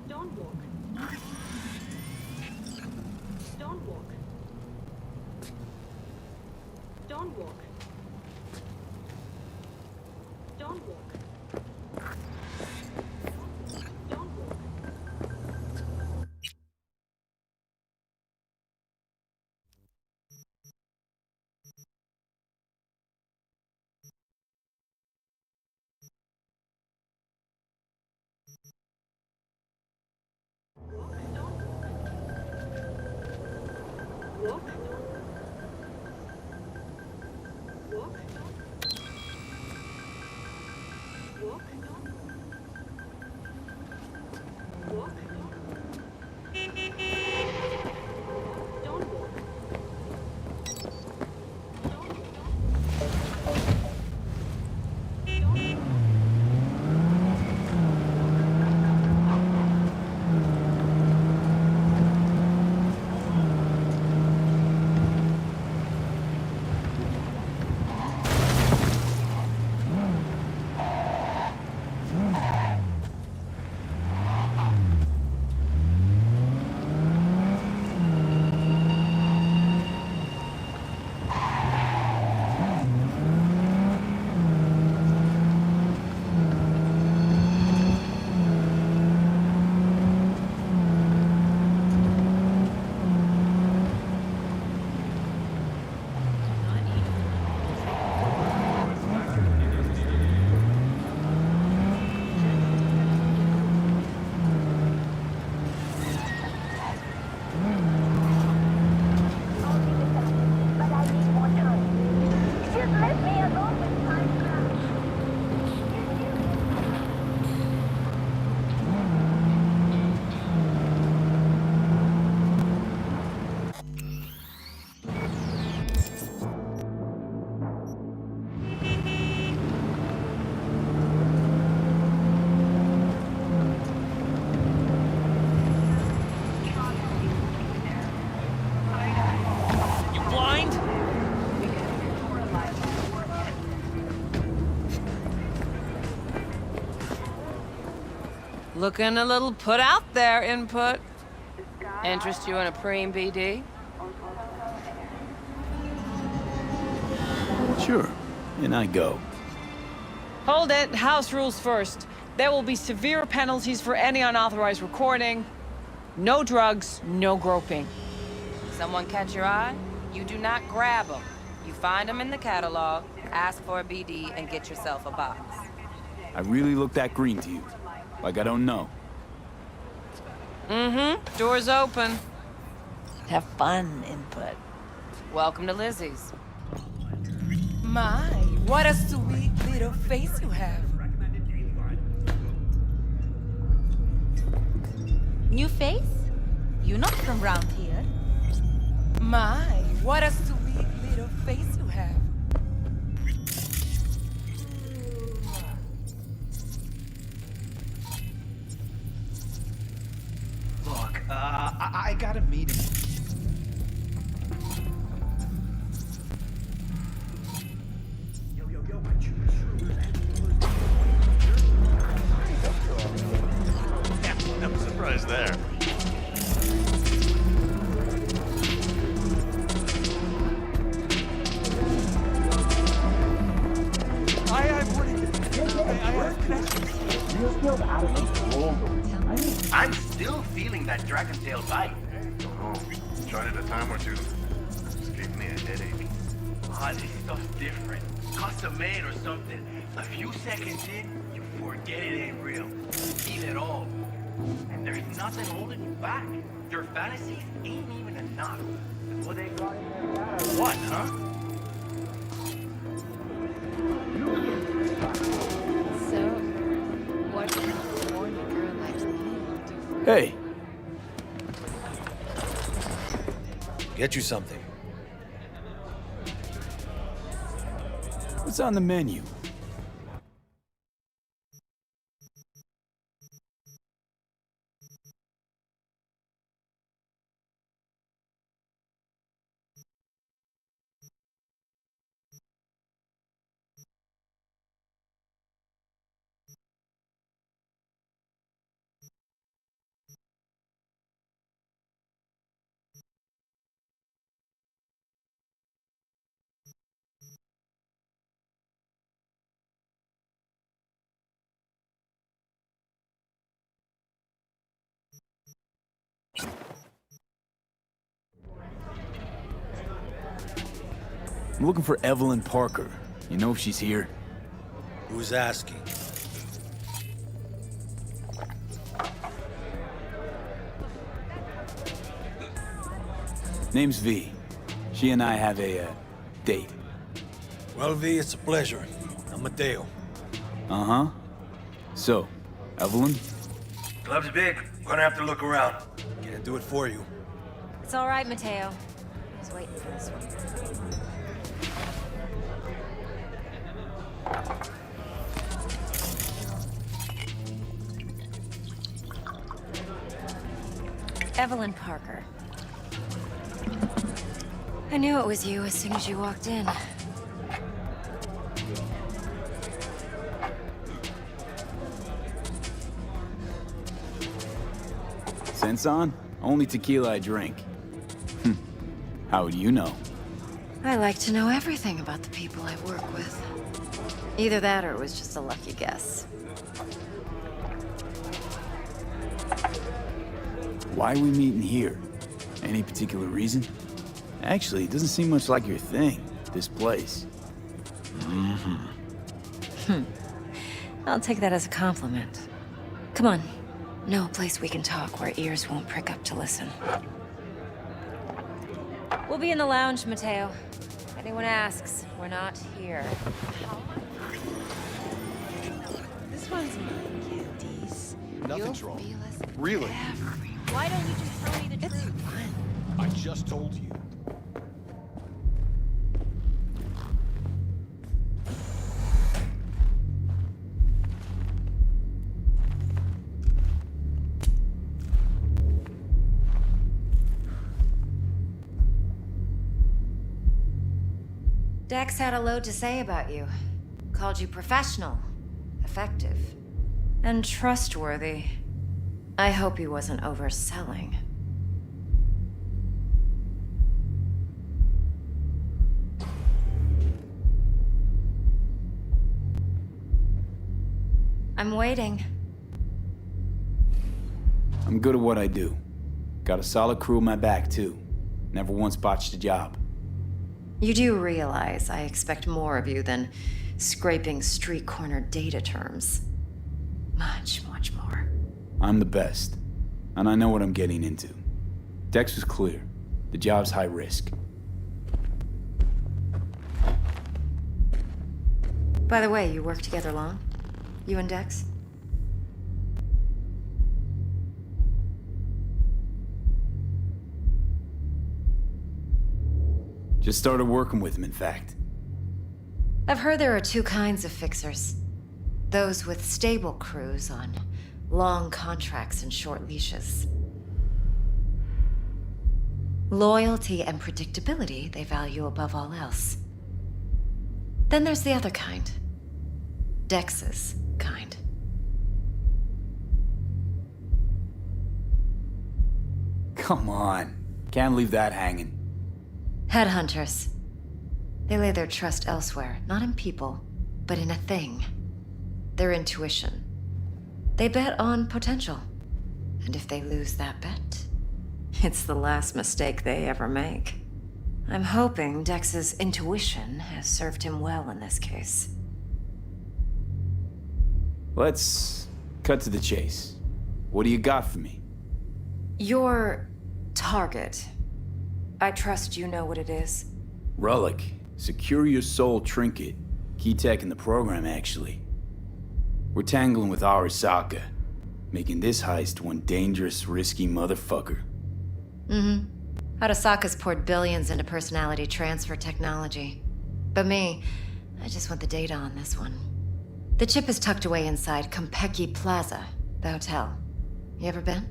Don't walk. Don't walk. Don't walk. Don't walk. Don't walk. Walk. Walk. Looking a little put out there, input. Interest you in a preem BD? Sure, and I go. Hold it. House rules first. There will be severe penalties for any unauthorized recording. No drugs, no groping. Someone catch your eye? You do not grab them. You find them in the catalog, ask for a BD, and get yourself a box. I really look that green to you. Like I don't know. Mm-hmm. Door's open. Have fun, input. Welcome to Lizzie's. My, what a sweet little face you have. New face? You're not from round here. My, what a sweet little face you have. Look, I got a meeting. Yeah, I'm surprised there. I have connections. You're still out of control. I'm still feeling that dragon tail bite. Oh, tried it a time or two. Just gave me a headache. Ah, this stuff's different. Custom made or something. A few seconds in, you forget it ain't real. Eat it all. And there's nothing holding you back. Your fantasies ain't even enough. What they got in their data? What, huh? So, what can a horny girl like me do? Hey. Get you something. What's on the menu? I'm looking for Evelyn Parker. You know if she's here? Who's asking? Name's V. She and I have a, date. Well, V, it's a pleasure. I'm Mateo. Uh-huh. So, Evelyn? Club's big. Gonna have to look around. Can't do it for you. It's all right, Mateo. I was waiting for this one. Evelyn Parker. I knew it was you as soon as you walked in. Sense on? Only tequila I drink. How would you know? I like to know everything about the people I work with. Either that or it was just a lucky guess. Why are we meeting here? Any particular reason? Actually, it doesn't seem much like your thing, this place. I'll take that as a compliment. Come on. Know a place we can talk where ears won't prick up to listen. We'll be in the lounge, Mateo. If anyone asks, we're not here. This one's mine, candies. Nothing's wrong. Really? Why don't you just tell me the truth? I just told you. Dex had a load to say about you. Called you professional, effective, and trustworthy. I hope he wasn't overselling. I'm waiting. I'm good at what I do. Got a solid crew on my back, too. Never once botched a job. You do realize I expect more of you than scraping street corner data terms. Much, much more. I'm the best, and I know what I'm getting into. Dex was clear. The job's high risk. By the way, you work together long? You and Dex? Just started working with him, in fact. I've heard there are two kinds of fixers. Those with stable crews on long contracts and short leashes. Loyalty and predictability they value above all else. Then there's the other kind. Dex's kind. Come on. Can't leave that hanging. Headhunters. They lay their trust elsewhere, not in people, but in a thing. Their intuition. They bet on potential. And if they lose that bet, it's the last mistake they ever make. I'm hoping Dex's intuition has served him well in this case. Let's cut to the chase. What do you got for me? Your target. I trust you know what it is. Relic. Secure your soul trinket. Key tech in the program, actually. We're tangling with Arasaka, making this heist one dangerous, risky motherfucker. Mm-hmm. Arasaka's poured billions into personality transfer technology. But me, I just want the data on this one. The chip is tucked away inside Konpeki Plaza, the hotel. You ever been?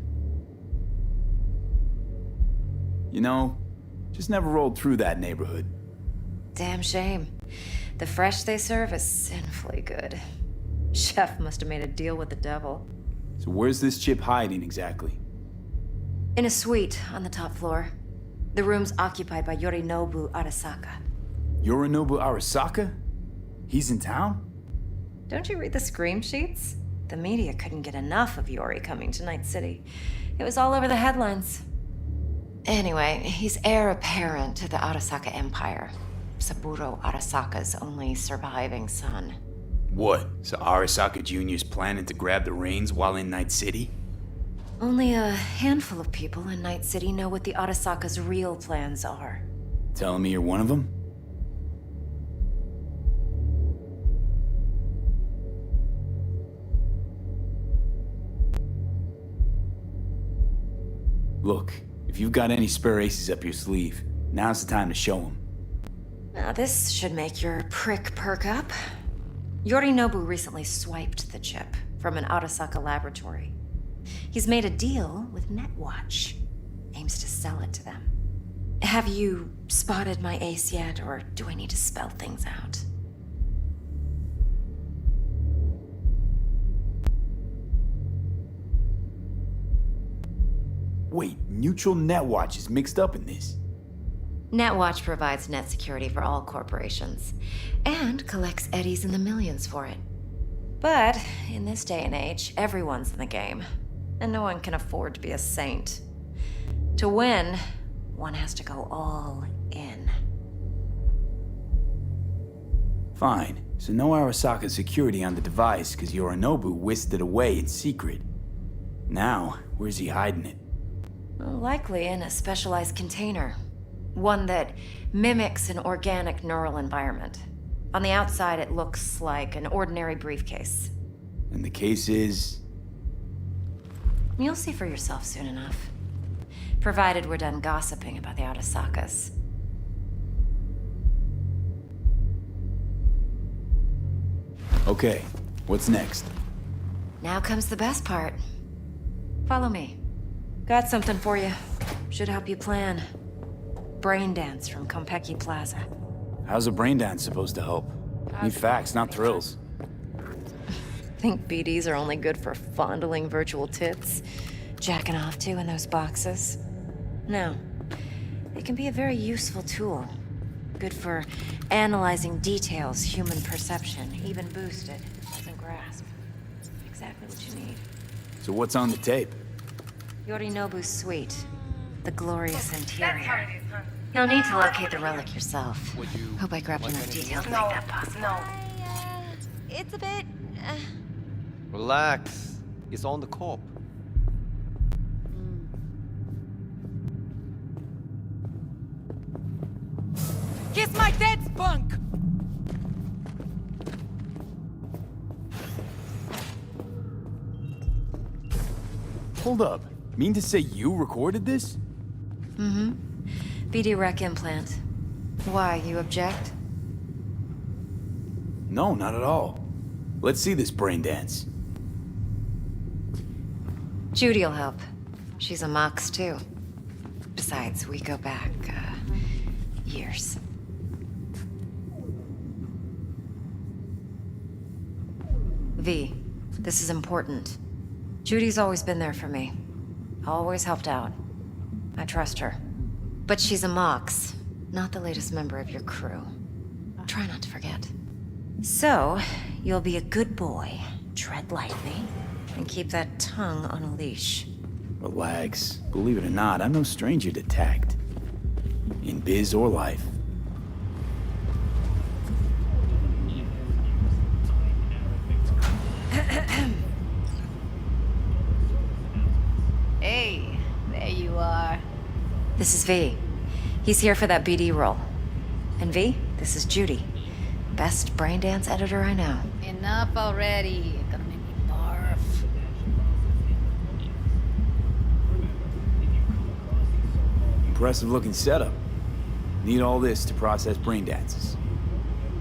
You know, just never rolled through that neighborhood. Damn shame. The fresh they serve is sinfully good. Chef must have made a deal with the devil. So where's this chip hiding exactly? In a suite on the top floor. The room's occupied by Yorinobu Arasaka. Yorinobu Arasaka? He's in town? Don't you read the scream sheets? The media couldn't get enough of Yori coming to Night City. It was all over the headlines. Anyway, he's heir apparent to the Arasaka Empire. Saburo Arasaka's only surviving son. What? So Arasaka Jr.'s planning to grab the reins while in Night City? Only a handful of people in Night City know what the Arasaka's real plans are. Telling me you're one of them? Look, if you've got any spare aces up your sleeve, now's the time to show them. Now this should make your prick perk up. Yorinobu recently swiped the chip from an Arasaka laboratory. He's made a deal with Netwatch. Aims to sell it to them. Have you spotted my ace yet, or do I need to spell things out? Wait, Neutral Netwatch is mixed up in this? Netwatch provides net security for all corporations, and collects eddies in the millions for it. But in this day and age, everyone's in the game, and no one can afford to be a saint. To win, one has to go all in. Fine, so no Arasaka security on the device because Yorinobu whisked it away in secret. Now, where's he hiding it? Well, likely in a specialized container. One that mimics an organic neural environment. On the outside, it looks like an ordinary briefcase. And the case is? You'll see for yourself soon enough. Provided we're done gossiping about the Arasakas. Okay, what's next? Now comes the best part. Follow me. Got something for you. Should help you plan. Brain dance from Konpeki Plaza. How's a brain dance supposed to help? Need facts, not thrills. Think BDs are only good for fondling virtual tits? jacking off to in those boxes? No. It can be a very useful tool. Good for analyzing details human perception, even boosted, doesn't grasp. Exactly what you need. So what's on the tape? Yorinobu's suite. The glorious interior. You'll need to locate the relic yourself. Hope I grabbed enough detail to make that possible. No. It's a bit... Relax. It's on the cop. Kiss my dead spunk! Hold up. Mean to say you recorded this? Mm-hmm. BD rec implant. Why, you object? No, not at all. Let's see this brain dance. Judy'll help. She's a Mox, too. Besides, we go back, years. V, this is important. Judy's always been there for me. Always helped out. I trust her. But she's a Mox, not the latest member of your crew. Try not to forget. So, you'll be a good boy, tread lightly, and keep that tongue on a leash. Relax. Believe it or not, I'm no stranger to tact. In biz or life. Hey, there you are. This is V. He's here for that BD role. And V, this is Judy. Best brain dance editor I know. Enough already. You're gonna make me barf. Impressive looking setup. Need all this to process brain dances.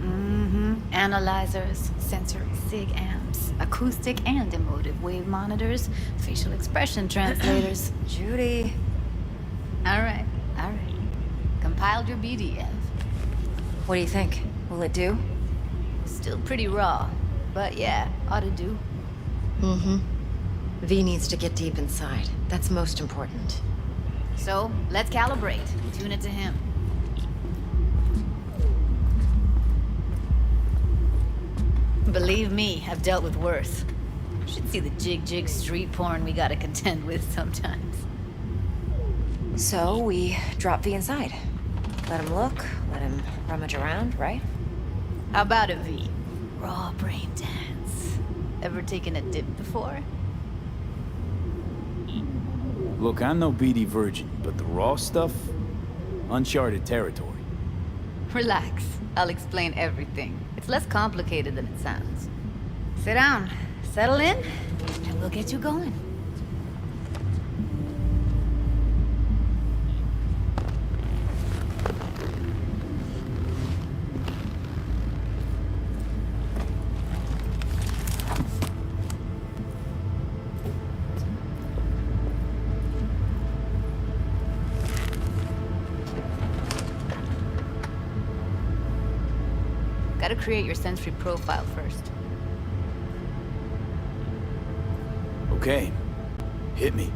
Mm-hmm. Analyzers, sensory sig amps, acoustic and emotive wave monitors, facial expression translators. Judy. All right. Compiled your BDF. What do you think? Will it do? Still pretty raw, but yeah, ought to do. Mm-hmm. V needs to get deep inside. That's most important. So, let's calibrate. Tune it to him. Believe me, I've dealt with worse. Should see the jig street porn we gotta contend with sometimes. So, we drop V inside. Let him look, let him rummage around, right? How about a V? Raw brain dance. Ever taken a dip before? Look, I'm no BD virgin, but the raw stuff? Uncharted territory. Relax. I'll explain everything. It's less complicated than it sounds. Sit down, settle in, and we'll get you going. Gotta create your sensory profile first. Okay. Hit me.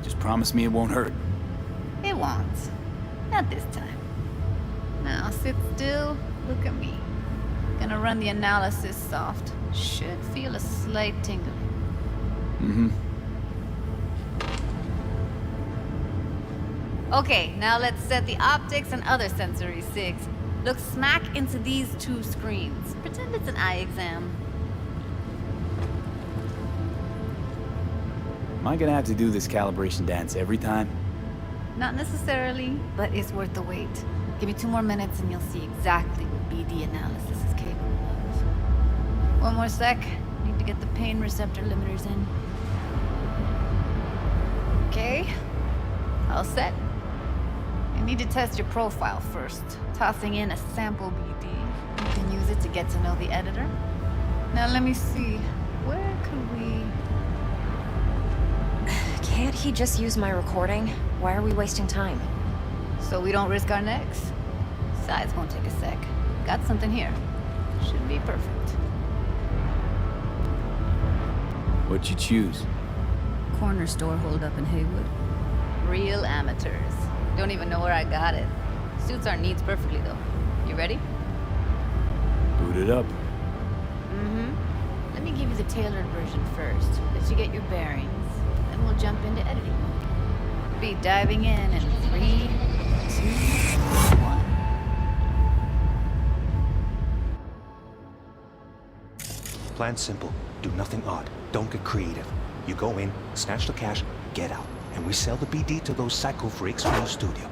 Just promise me it won't hurt. It won't. Not this time. Now sit still, look at me. Gonna run the analysis soft. Should feel a slight tingling. Mm-hmm. Okay, now let's set the optics and other sensory sigs. Look smack into these two screens. Pretend it's an eye exam. Am I gonna have to do this calibration dance every time? Not necessarily, but it's worth the wait. Give me 2 more minutes and you'll see exactly what BD analysis is capable of. 1 more sec. Need to get the pain receptor limiters in. Okay. All set. You need to test your profile first. Tossing in a sample BD. You can use it to get to know the editor. Now let me see. Where could we... Can't he just use my recording? Why are we wasting time? So we don't risk our necks. Besides, won't take a sec. Got something here. Should be perfect. What'd you choose? corner store hold up in Haywood? Real amateurs. Don't even know where I got it. Suits our needs perfectly, though. You ready? Boot it up. Mm-hmm. Let me give you the tailored version first. Let you get your bearings. Then we'll jump into editing mode. Be diving in 3, 2, 1. Plan simple. Do nothing odd. Don't get creative. You go in, snatch the cash, get out. And we sell the BD to those psycho freaks from the studio.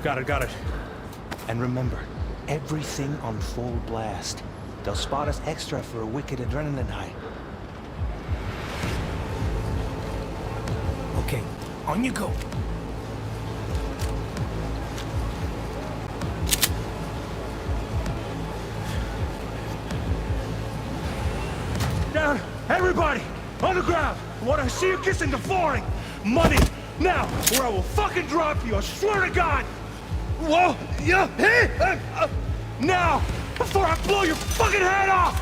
Got it. And remember, everything on full blast. They'll spot us extra for a wicked adrenaline high. Okay, on you go. Down! Everybody! On the ground! I want to see you kissing the flooring! Money! Now! Or I will fucking drop you! I swear to God! Whoa! Yeah! Hey! Now! Before I blow your fucking head off!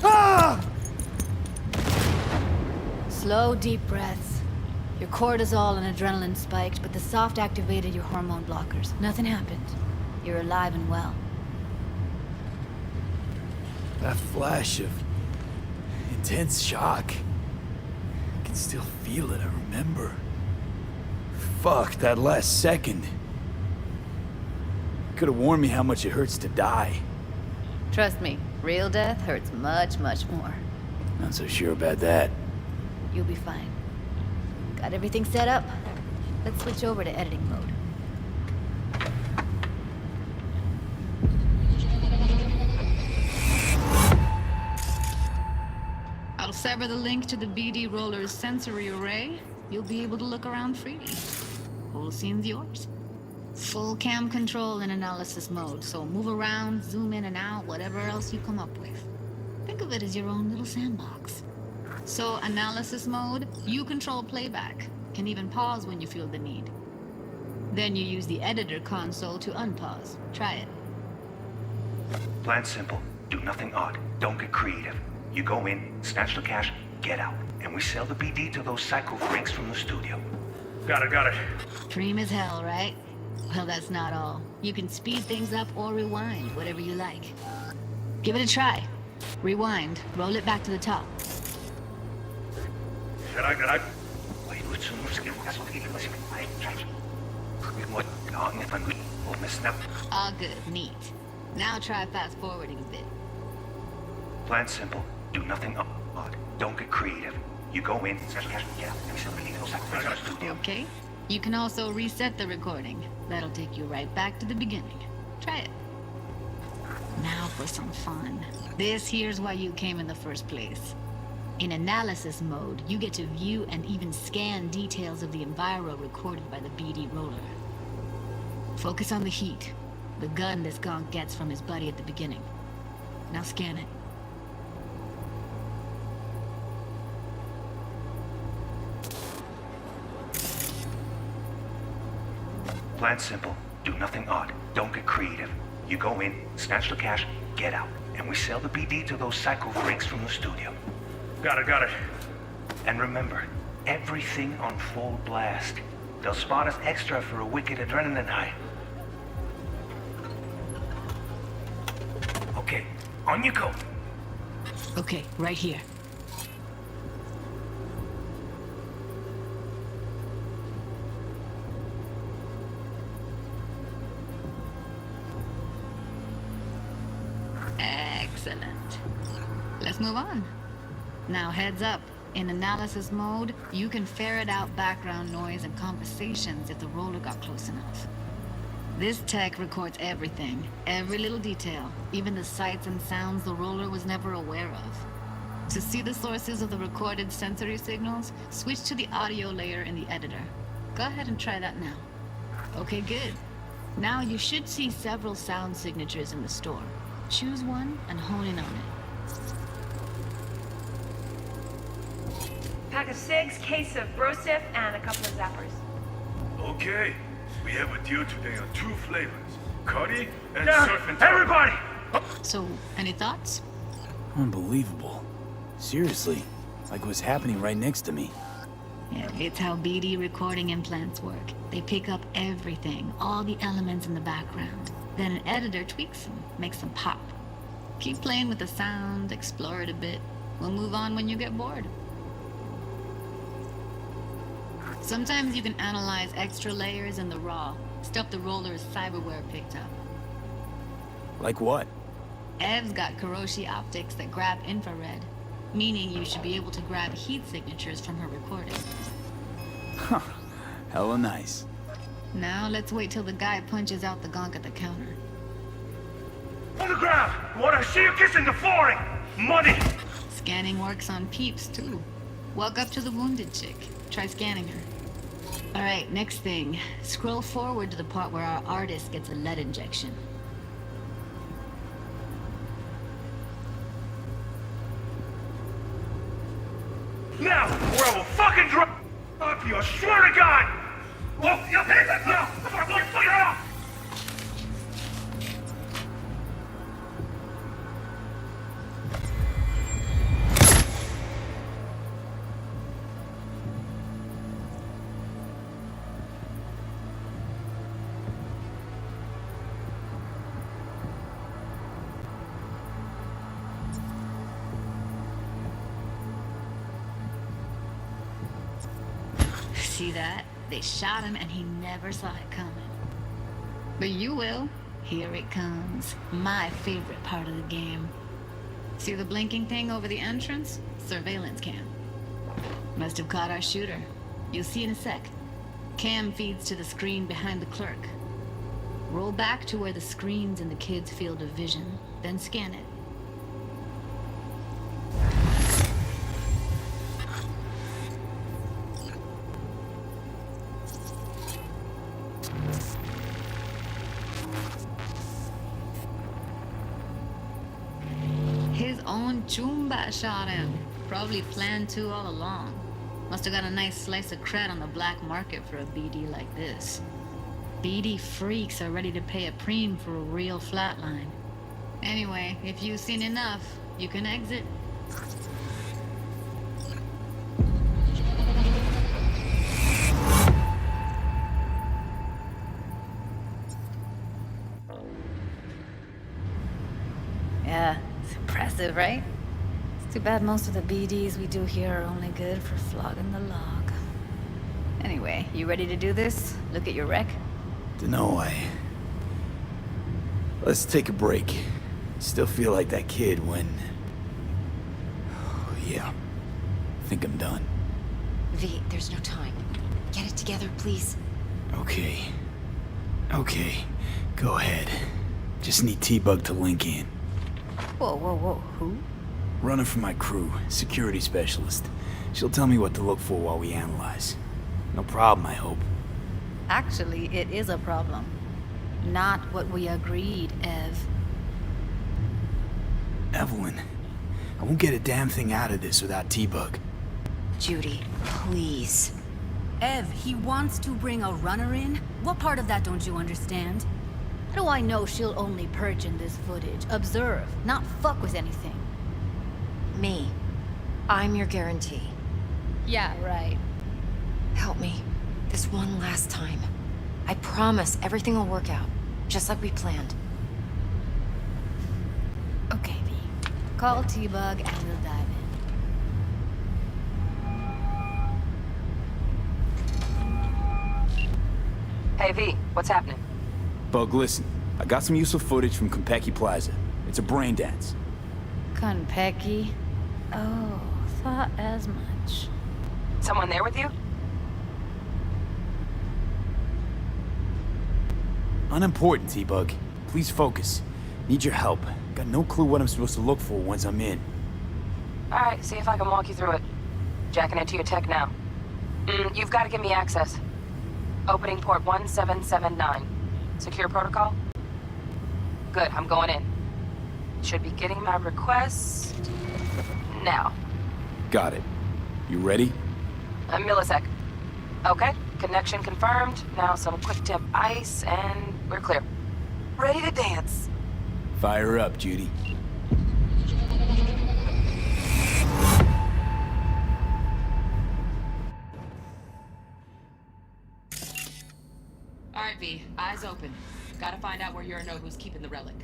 Ah! Slow, deep breaths. Your cortisol and adrenaline spiked, but the soft activated your hormone blockers. Nothing happened. You're alive and well. That flash of intense shock. I can still feel it, I remember. Fuck, that last second. Could have warned me how much it hurts to die. Trust me, real death hurts much, much more. Not so sure about that. You'll be fine. Got everything set up? Let's switch over to editing mode. I'll sever the link to the BD Roller's sensory array. You'll be able to look around freely. Whole scene's yours. Full cam control in analysis mode, so move around, zoom in and out, whatever else you come up with. Think of it as your own little sandbox. So, analysis mode, you control playback. Can even pause when you feel the need. Then you use the editor console to unpause. Try it. Plan simple. Do nothing odd. Don't get creative. You go in, snatch the cash, get out. And we sell the BD to those psycho freaks from the studio. Got it. Dream as hell, right? Well, that's not all. You can speed things up or rewind, whatever you like. Give it a try. Rewind. Roll it back to the top. All good. Neat. Now try fast forwarding a bit. Plan simple. Do nothing odd. Don't get creative. You go in, snatch the cash, get out. And we sell the BD to those psycho freaks from the studio. Okay. You can also reset the recording. That'll take you right back to the beginning. Try it. Now for some fun. This here's why you came in the first place. In analysis mode, you get to view and even scan details of the enviro recorded by the BD Roller. Focus on the heat, the gun this gonk gets from his buddy at the beginning. Now scan it. Plan simple. Do nothing odd. Don't get creative. You go in, snatch the cash, get out. And we sell the BD to those psycho freaks from the studio. Got it. And remember, everything on full blast. They'll spot us extra for a wicked adrenaline high. Okay, on you go. Okay, right here. Excellent. Let's move on. Now heads up. In analysis mode, you can ferret out background noise and conversations if the roller got close enough. This tech records everything, every little detail, even the sights and sounds the roller was never aware of. To see the sources of the recorded sensory signals, switch to the audio layer in the editor. Go ahead and try that now. Okay, good. Now you should see several sound signatures in the store. Choose one and hone in on it. Pack of 6, case of Brosif, and a couple of zappers. Okay. We have a deal today on 2 flavors. Cuddy and surfing. Everybody! So, any thoughts? Unbelievable. Seriously, like what's happening right next to me. Yeah, it's how BD recording implants work. They pick up everything, all the elements in the background. Then an editor tweaks them, makes them pop. Keep playing with the sound, explore it a bit. We'll move on when you get bored. Sometimes you can analyze extra layers in the raw, stuff the roller's cyberware picked up. Like what? Ev's got Kiroshi optics that grab infrared, meaning you should be able to grab heat signatures from her recording. Huh. Hella nice. Now let's wait till the guy punches out the gonk at the counter. On the ground! What I see you kissing the flooring! Money! Scanning works on peeps, too. Walk up to the wounded chick. Try scanning her. Alright, next thing. Scroll forward to the part where our artist gets a lead injection. Now, or I will fucking drop you, I swear to God! Well, you hit it now! Fuck it off! See that? They shot him and he never saw it coming. But you will. Here it comes. My favorite part of the game. See the blinking thing over the entrance? Surveillance cam. Must have caught our shooter. You'll see in a sec. Cam feeds to the screen behind the clerk. Roll back to where the screen's in the kid's field of vision, then scan it. His own Chumba shot him. Probably planned to all along. Must have got a nice slice of cred on the black market for a BD like this. BD freaks are ready to pay a preem for a real flatline. Anyway, if you've seen enough, you can exit. Yeah, it's impressive, right? It's too bad most of the BDs we do here are only good for flogging the log. Anyway, you ready to do this? Look at your wreck? Dunno, Let's take a break. Still feel like that kid when... Oh, yeah. Think I'm done. V, there's no time. Get it together, please. Okay. Go ahead. Just need T-Bug to link in. Whoa. Who? Running for my crew, security specialist. She'll tell me what to look for while we analyze. No problem, I hope. Actually, it is a problem. Not what we agreed, Ev. Evelyn, I won't get a damn thing out of this without T-Bug. Judy, please. Ev, he wants to bring a runner in? What part of that don't you understand? How do I know she'll only perch in this footage? Observe, not fuck with anything. Me. I'm your guarantee. Yeah, right. Help me. This one last time. I promise everything will work out, just like we planned. Okay, V. Call T-Bug and we'll dive in. Hey, V, what's happening? Bug, listen. I got some useful footage from Konpeki Plaza. It's a brain dance. Konpeki? Oh, thought as much. Someone there with you? Unimportant, T-Bug. Please focus. Need your help. Got no clue what I'm supposed to look for once I'm in. Alright, see if I can walk you through it. Jacking into your tech now. You've got to give me access. Opening port 1779. Secure protocol? Good, I'm going in. Should be getting my request... now. Got it. You ready? A millisec. Okay, connection confirmed. Now some quick tip ice, and we're clear. Ready to dance. Fire up, Judy. All right, V. Eyes open. Gotta find out where Yorinobu's keeping the relic.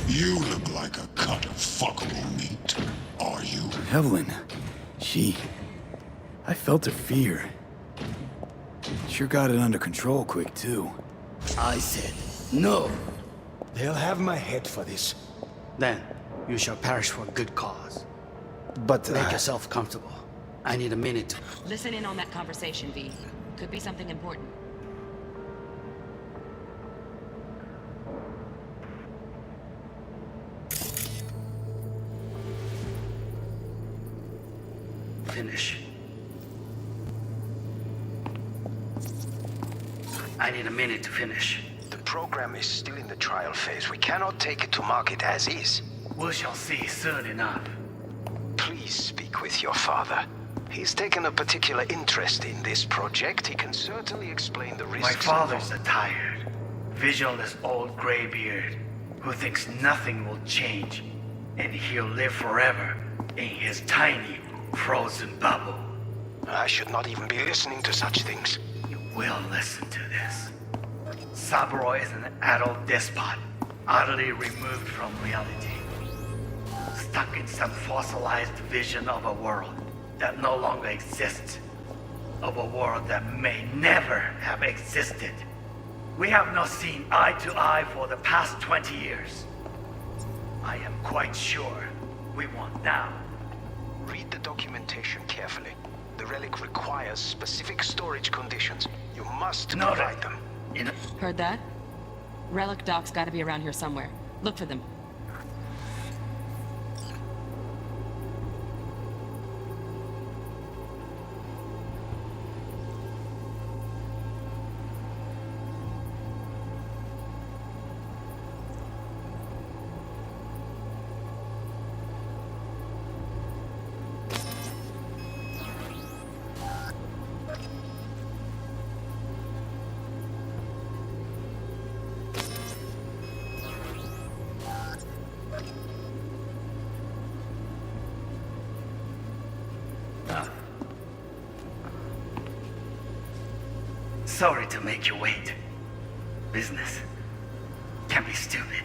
You look like a cut of fuckable meat. Are you? Evelyn. I felt her fear. Sure got it under control quick, too. I said, no. They'll have my head for this. Then, you shall perish for a good cause. But make yourself comfortable. I need a minute to... Listen in on that conversation, V. Could be something important. Finish. I need a minute to finish. The program is still in the trial phase. We cannot take it to market as is. We shall see soon enough. Please speak with your father. He's taken a particular interest in this project. He can certainly explain the risks. My father's a tired, visionless old graybeard who thinks nothing will change, and he'll live forever in his tiny, frozen bubble. I should not even be listening to such things. You will listen to this. Saburo is an adult despot, utterly removed from reality. Stuck in some fossilized vision of a world that no longer exists. Of a world that may never have existed. We have not seen eye to eye for the past 20 years. I am quite sure we want now. Read the documentation carefully. The relic requires specific storage conditions. You must provide them. Heard that? Relic docks gotta be around here somewhere. Look for them. Sorry to make you wait. Business can be stupid.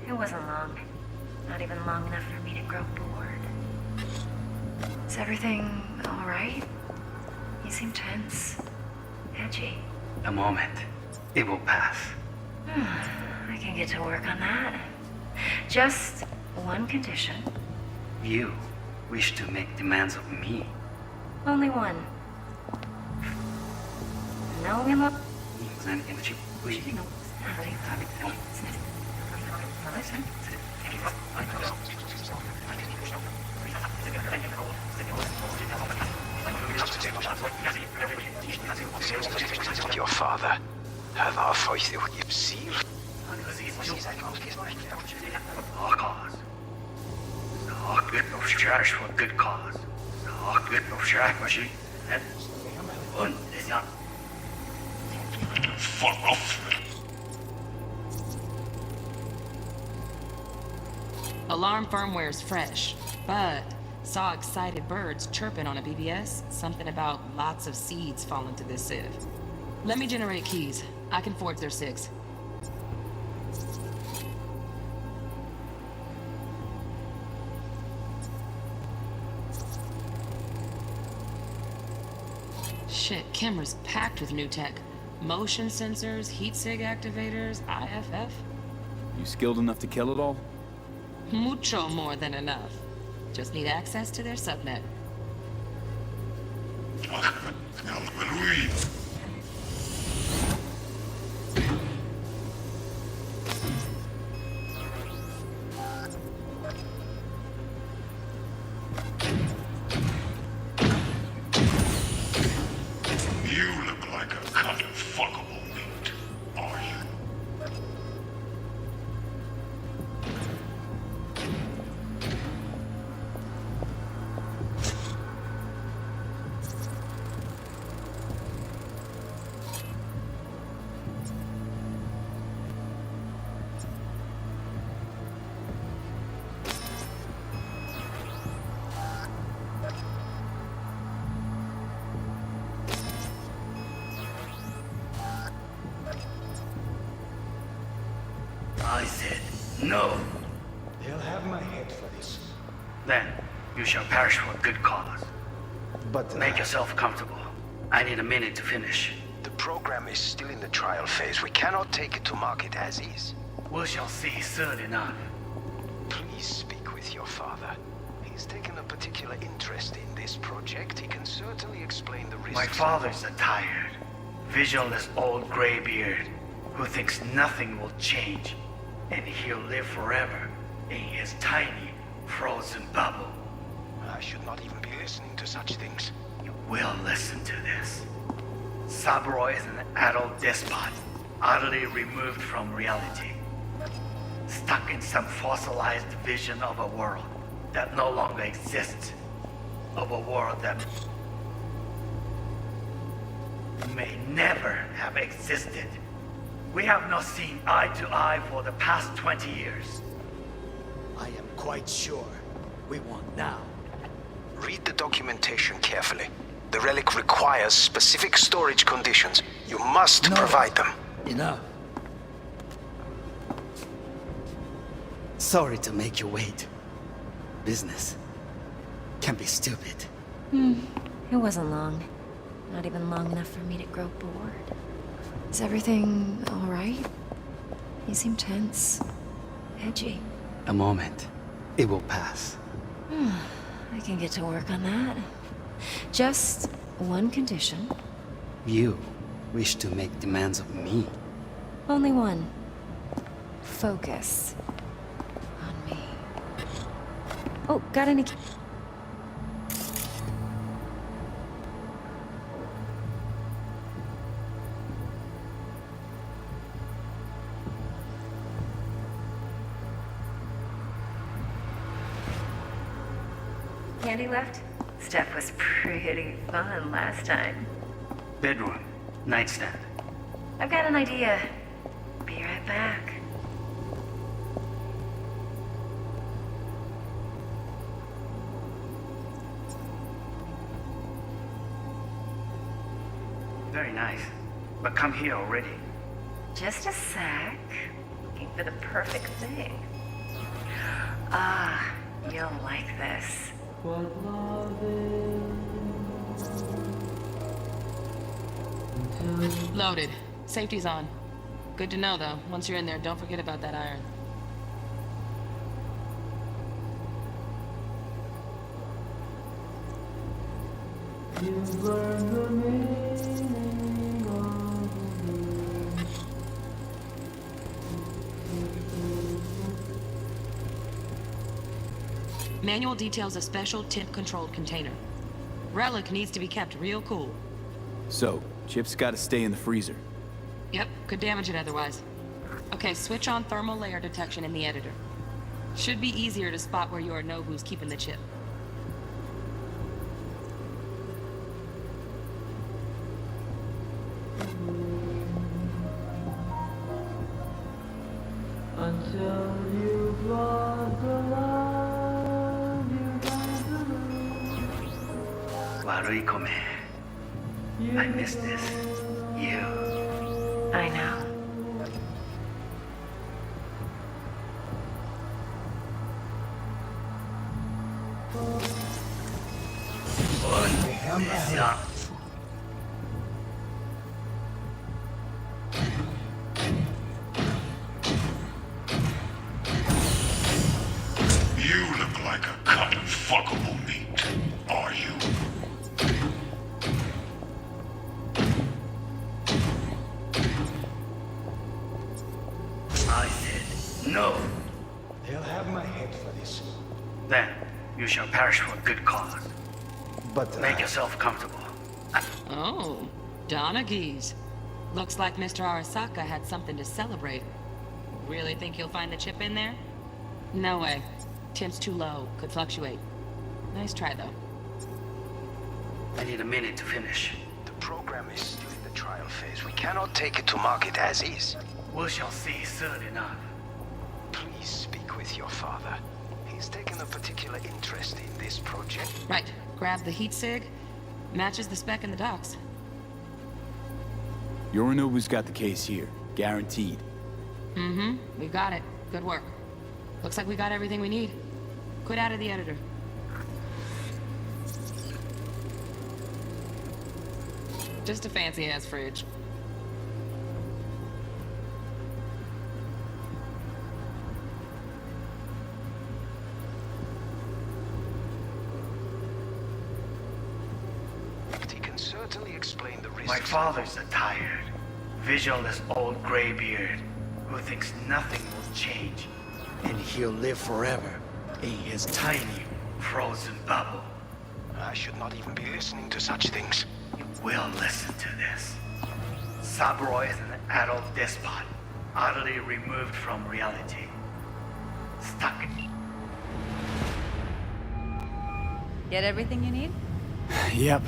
It wasn't long. Not even long enough for me to grow bored. Is everything all right? You seem tense. Edgy. A moment. It will pass. I can get to work on that. Just one condition. You wish to make demands of me. Only one. No remote. Your father. Have our voice you see? Good of charge for good cause. Good of charge machine. And Fuck off. Alarm firmware's fresh, but saw excited birds chirping on a BBS. Something about lots of seeds falling to this sieve. Let me generate keys. I can forge their SIGs. Shit, camera's packed with new tech. Motion sensors, heat sig activators, IFF. You skilled enough to kill it all? Mucho more than enough. Just need access to their subnet. You look like a cut of fuckable meat. Are you? I said no. They'll have my head for this. Then you shall perish for a good cause. But make yourself comfortable. I need a minute to finish. The program is still in the trial phase. We cannot take it to market as is. We shall see soon enough. Please speak with your father. He's taken a particular interest in this project. He can certainly explain the risks. My father's a tired, visionless old graybeard who thinks nothing will change, and he'll live forever in his tiny, frozen bubble. I should not even be listening to such things. You will listen to this. Cyberpunk is an adult despot, utterly removed from reality. Stuck in some fossilized vision of a world that no longer exists. Of a world that may never have existed. We have not seen eye to eye for the past 20 years. I am quite sure we want now. Read the documentation carefully. The relic requires specific storage conditions. You must provide them. Enough. Sorry to make you wait. Business can be stupid. It wasn't long. Not even long enough for me to grow bored. Is everything all right? You seem tense. Edgy. A moment. It will pass. I can get to work on that. Just one condition. You wish to make demands of me. Only one. Focus. On me. Oh, got any... Candy left? Stuff was pretty fun last time. Bedroom, nightstand. I've got an idea. Be right back. Very nice. But come here already. Just a sec. Looking for the perfect thing. Ah, you'll like this. Loaded. Safety's on. Good to know, though. Once you're in there, don't forget about that iron. Manual details a special tint-controlled container. Relic needs to be kept real cool. So, Chip's gotta stay in the freezer. Yep, could damage it otherwise. Okay, switch on thermal layer detection in the editor. Should be easier to spot where you or know who's keeping the chip. Until you've lost the love you Warui Kome. I miss this. You. I know. You look like a cut of fuckable meat, are you? I said no. They'll have my head for this. Then you shall perish for a good cause. But make yourself comfortable. Oh, Donaghy's. Looks like Mr. Arasaka had something to celebrate. Really think you'll find the chip in there? No way. Temp's too low. Could fluctuate. Nice try, though. I need a minute to finish. The program is still in the trial phase. We cannot take it to market as is. We shall see soon enough. Please speak with your father. He's taken a particular interest in this project. Right. Grab the heat sig. Matches the spec in the docs. Yorinobu's got the case here. Guaranteed. Mm-hmm. We got it. Good work. Looks like we got everything we need. Quit out of the editor. Just a fancy-ass fridge. He can certainly explain the risks. My father's a tired, visionless old graybeard who thinks nothing will change. And he'll live forever in his tiny, frozen bubble. I should not even be listening to such things. You will listen to this. Saburo is an adult despot, utterly removed from reality. Stuck in... Get everything you need? Yep,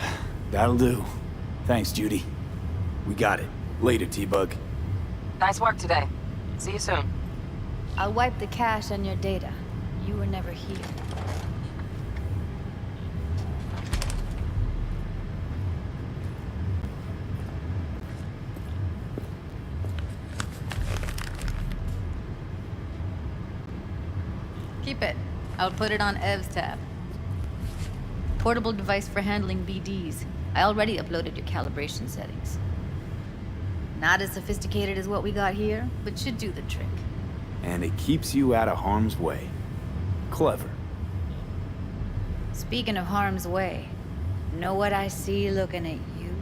that'll do. Thanks, Judy. We got it. Later, T-Bug. Nice work today. See you soon. I'll wipe the cache on your data. You were never here. Keep it. I'll put it on Ev's tab. Portable device for handling BDs. I already uploaded your calibration settings. Not as sophisticated as what we got here, but should do the trick. And it keeps you out of harm's way. Clever. Speaking of harm's way, know what I see looking at you?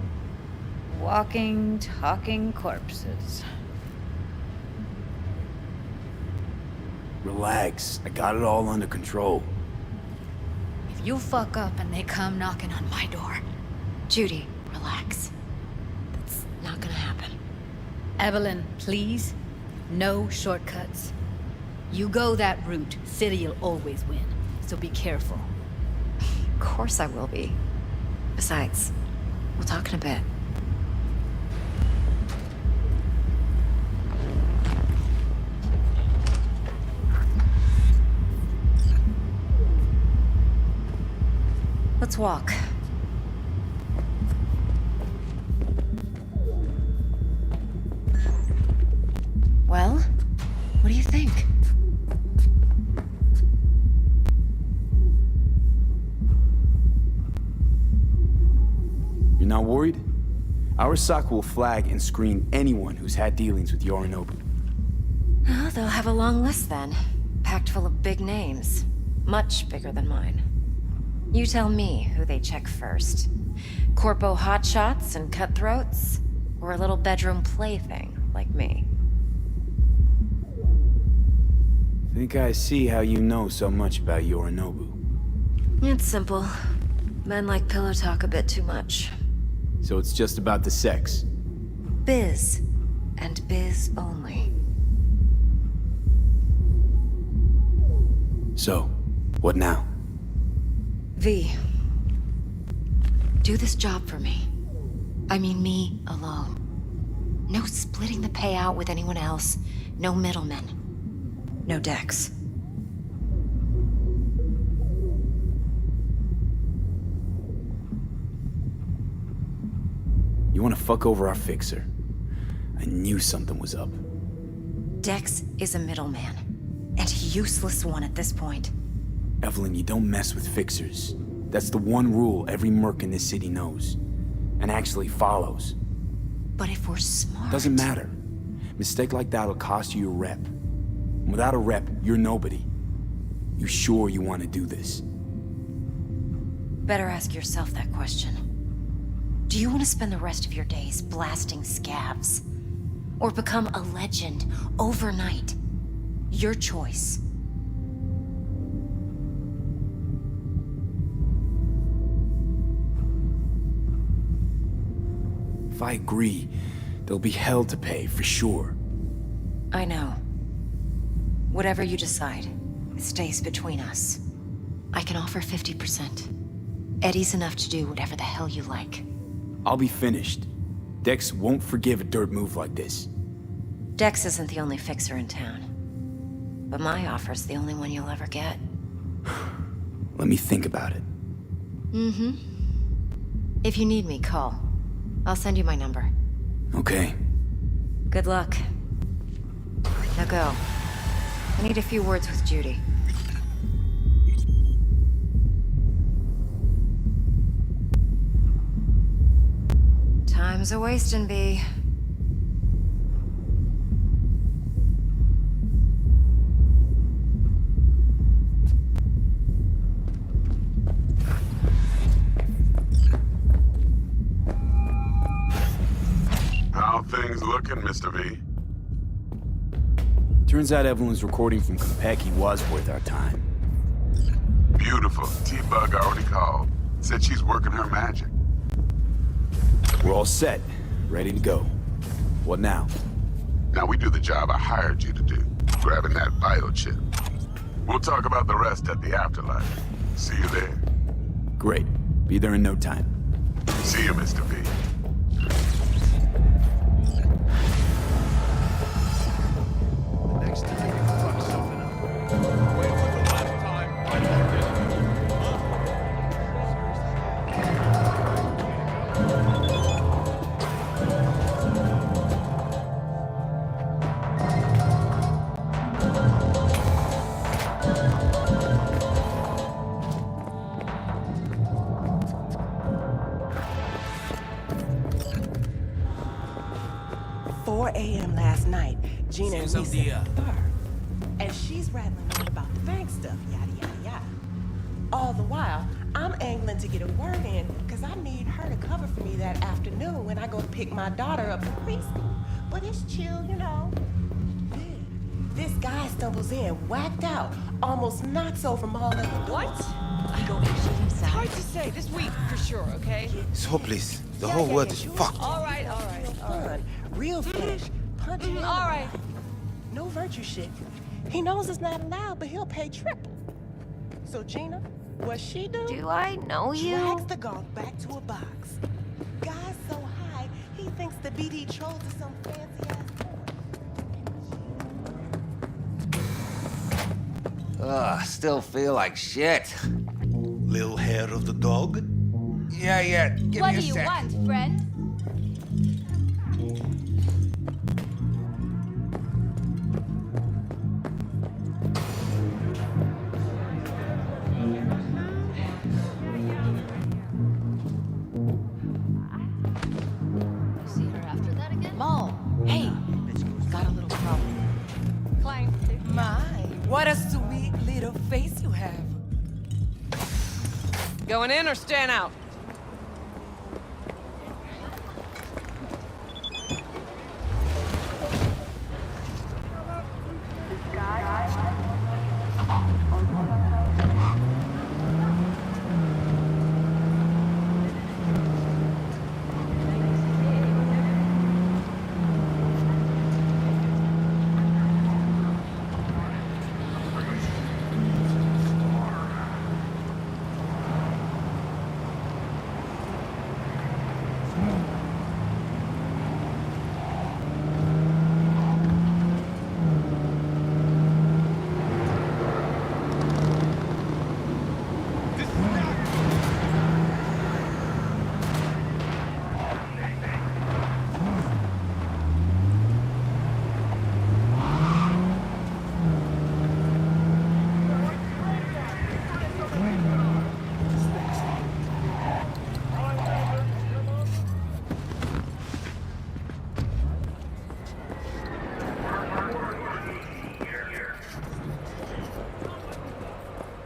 Walking, talking corpses. Relax. I got it all under control. If you fuck up and they come knocking on my door... Judy, relax. That's not gonna happen. Evelyn, please. No shortcuts. You go that route, City'll always win. So be careful. Of course I will be. Besides, we'll talk in a bit. Let's walk. Well, what do you think? You're not worried? Our SOC will flag and screen anyone who's had dealings with Yorinobu. Oh, they'll have a long list then. Packed full of big names. Much bigger than mine. You tell me who they check first. Corpo hotshots and cutthroats? Or a little bedroom plaything like me? Think I see how you know so much about Yorinobu. It's simple. Men like pillow talk a bit too much. So it's just about the sex. Biz. And biz only. So, what now? V. Do this job for me. I mean me alone. No splitting the payout with anyone else. No middlemen. No Dex. You want to fuck over our fixer? I knew something was up. Dex is a middleman. And a useless one at this point. Evelyn, you don't mess with fixers. That's the one rule every merc in this city knows. And actually follows. But if we're smart... Doesn't matter. Mistake like that'll cost you your rep. And without a rep, you're nobody. You sure you want to do this? Better ask yourself that question. Do you want to spend the rest of your days blasting scavs? Or become a legend overnight? Your choice. If I agree, there'll be hell to pay, for sure. I know. Whatever you decide, it stays between us. I can offer 50%. Eddie's enough to do whatever the hell you like. I'll be finished. Dex won't forgive a dirt move like this. Dex isn't the only fixer in town. But my offer's the only one you'll ever get. Let me think about it. Mm-hmm. If you need me, call. I'll send you my number. Okay. Good luck. go. I need a few words with Judy. Time's a wasting, B. How things looking, Mr. V? Turns out Evelyn's recording from Konpeki was worth our time. Beautiful. T-Bug already called. Said she's working her magic. We're all set. Ready to go. What now? Now we do the job I hired you to do. Grabbing that biochip. We'll talk about the rest at the afterlife. See you there. Great. Be there in no time. See you, Mr. V. Next time you fuck something up. When was the last time I like this? Last night, Gina and Lisa at the bar, and she's rattling on about the bank stuff, yada yada yada. All the while, I'm angling to get a word in because I need her to cover for me that afternoon when I go pick my daughter up from preschool. But it's chill, you know. Then this guy stumbles in, whacked out, almost knocks over all of the What? I go It's hard to say this week for sure, okay? It's hopeless. The whole world is fucked. All right. fun, real flesh. Punch him. All right. No virtue shit. He knows it's not allowed, but he'll pay triple. So Gina, what she do? Do I know you? Drags the gonk back to a box. Guy's so high, he thinks the BD trolls are some fancy ass Ugh, still feel like shit. Little hair of the dog? Yeah, give what me a do you sec. want, friend? See her after that again? Mo, hey, got a little problem. Clang. My, what a sweet little face you have. Going in or staying out?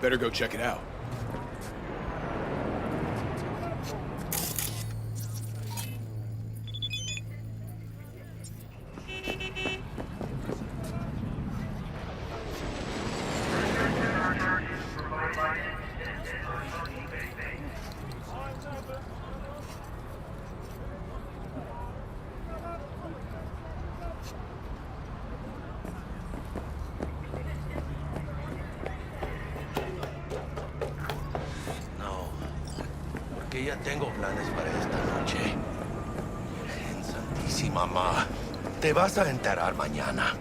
Better go check it out. Que ya tengo planes para esta noche. Virgen Santísima, ma. Te vas a enterar mañana.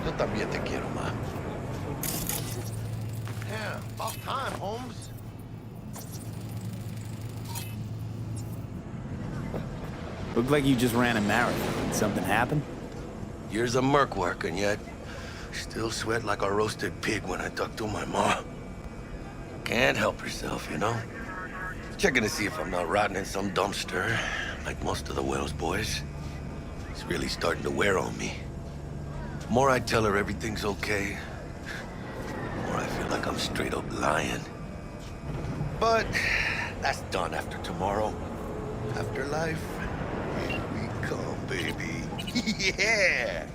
Yo también te quiero, ma. Yeah, about time, Holmes. Looked like you just ran a marathon. Something happened? Years of merc work, and yet still sweat like a roasted pig when I talk to my mom. Can't help herself, you know? Checking to see if I'm not rotting in some dumpster, like most of the Wells boys. It's really starting to wear on me. The more I tell her everything's okay, the more I feel like I'm straight up lying. But that's done after tomorrow. Afterlife, here we come, baby. Yeah!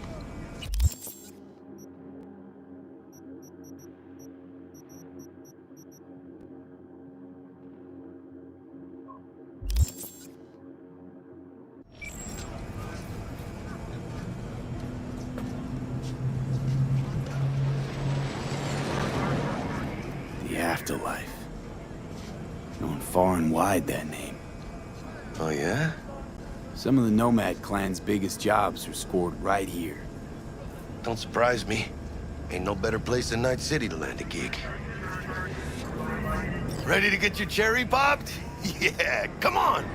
The afterlife. Known far and wide, that name. Oh, yeah? Some of the Nomad clan's biggest jobs are scored right here. Don't surprise me. Ain't no better place than Night City to land a gig. Ready to get your cherry popped? Yeah, come on!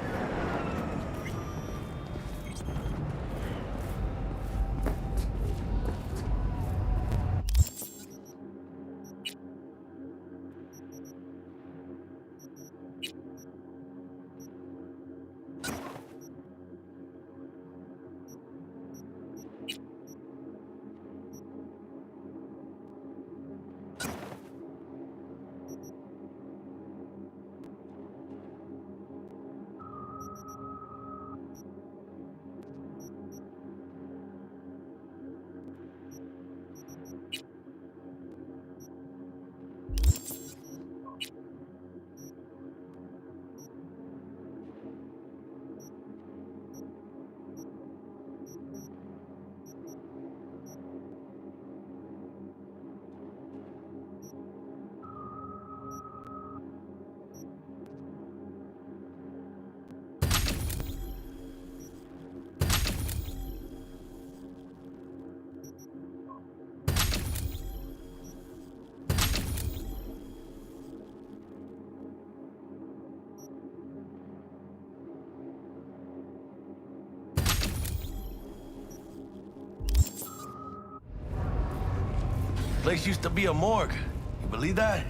Place used to be a morgue. You believe that?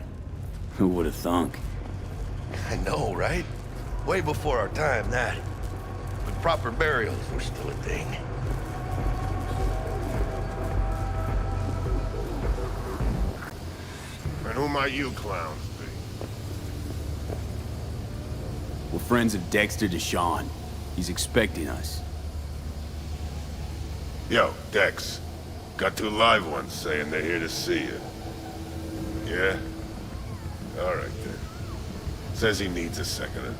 Who would have thunk? I know, right? Way before our time, that. But proper burials were still a thing. And who might you clowns be? We're friends of Dexter Deshawn. He's expecting us. Yo, Dex. Got 2 live ones saying they're here to see you. Yeah? All right, then. Says he needs a second or 2.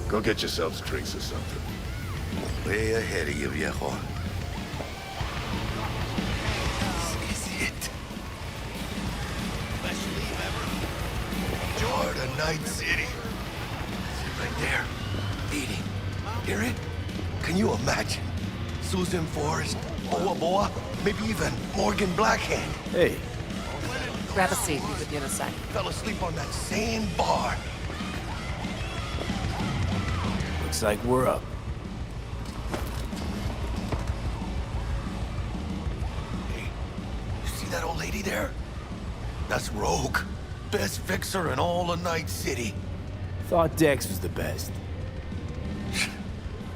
Go get yourselves drinks or something. Way ahead of you, viejo. This is it. Best leave ever. Jordan, Night City. See it right there. Eating. Hear it? Can you imagine? Susan Forrest, Boa Boa, maybe even Morgan Blackhand. Hey. Grab a seat. Be with you in a sec. Fell asleep on that same bar. Looks like we're up. Hey, you see that old lady there? That's Rogue. Best fixer in all of Night City. Thought Dex was the best.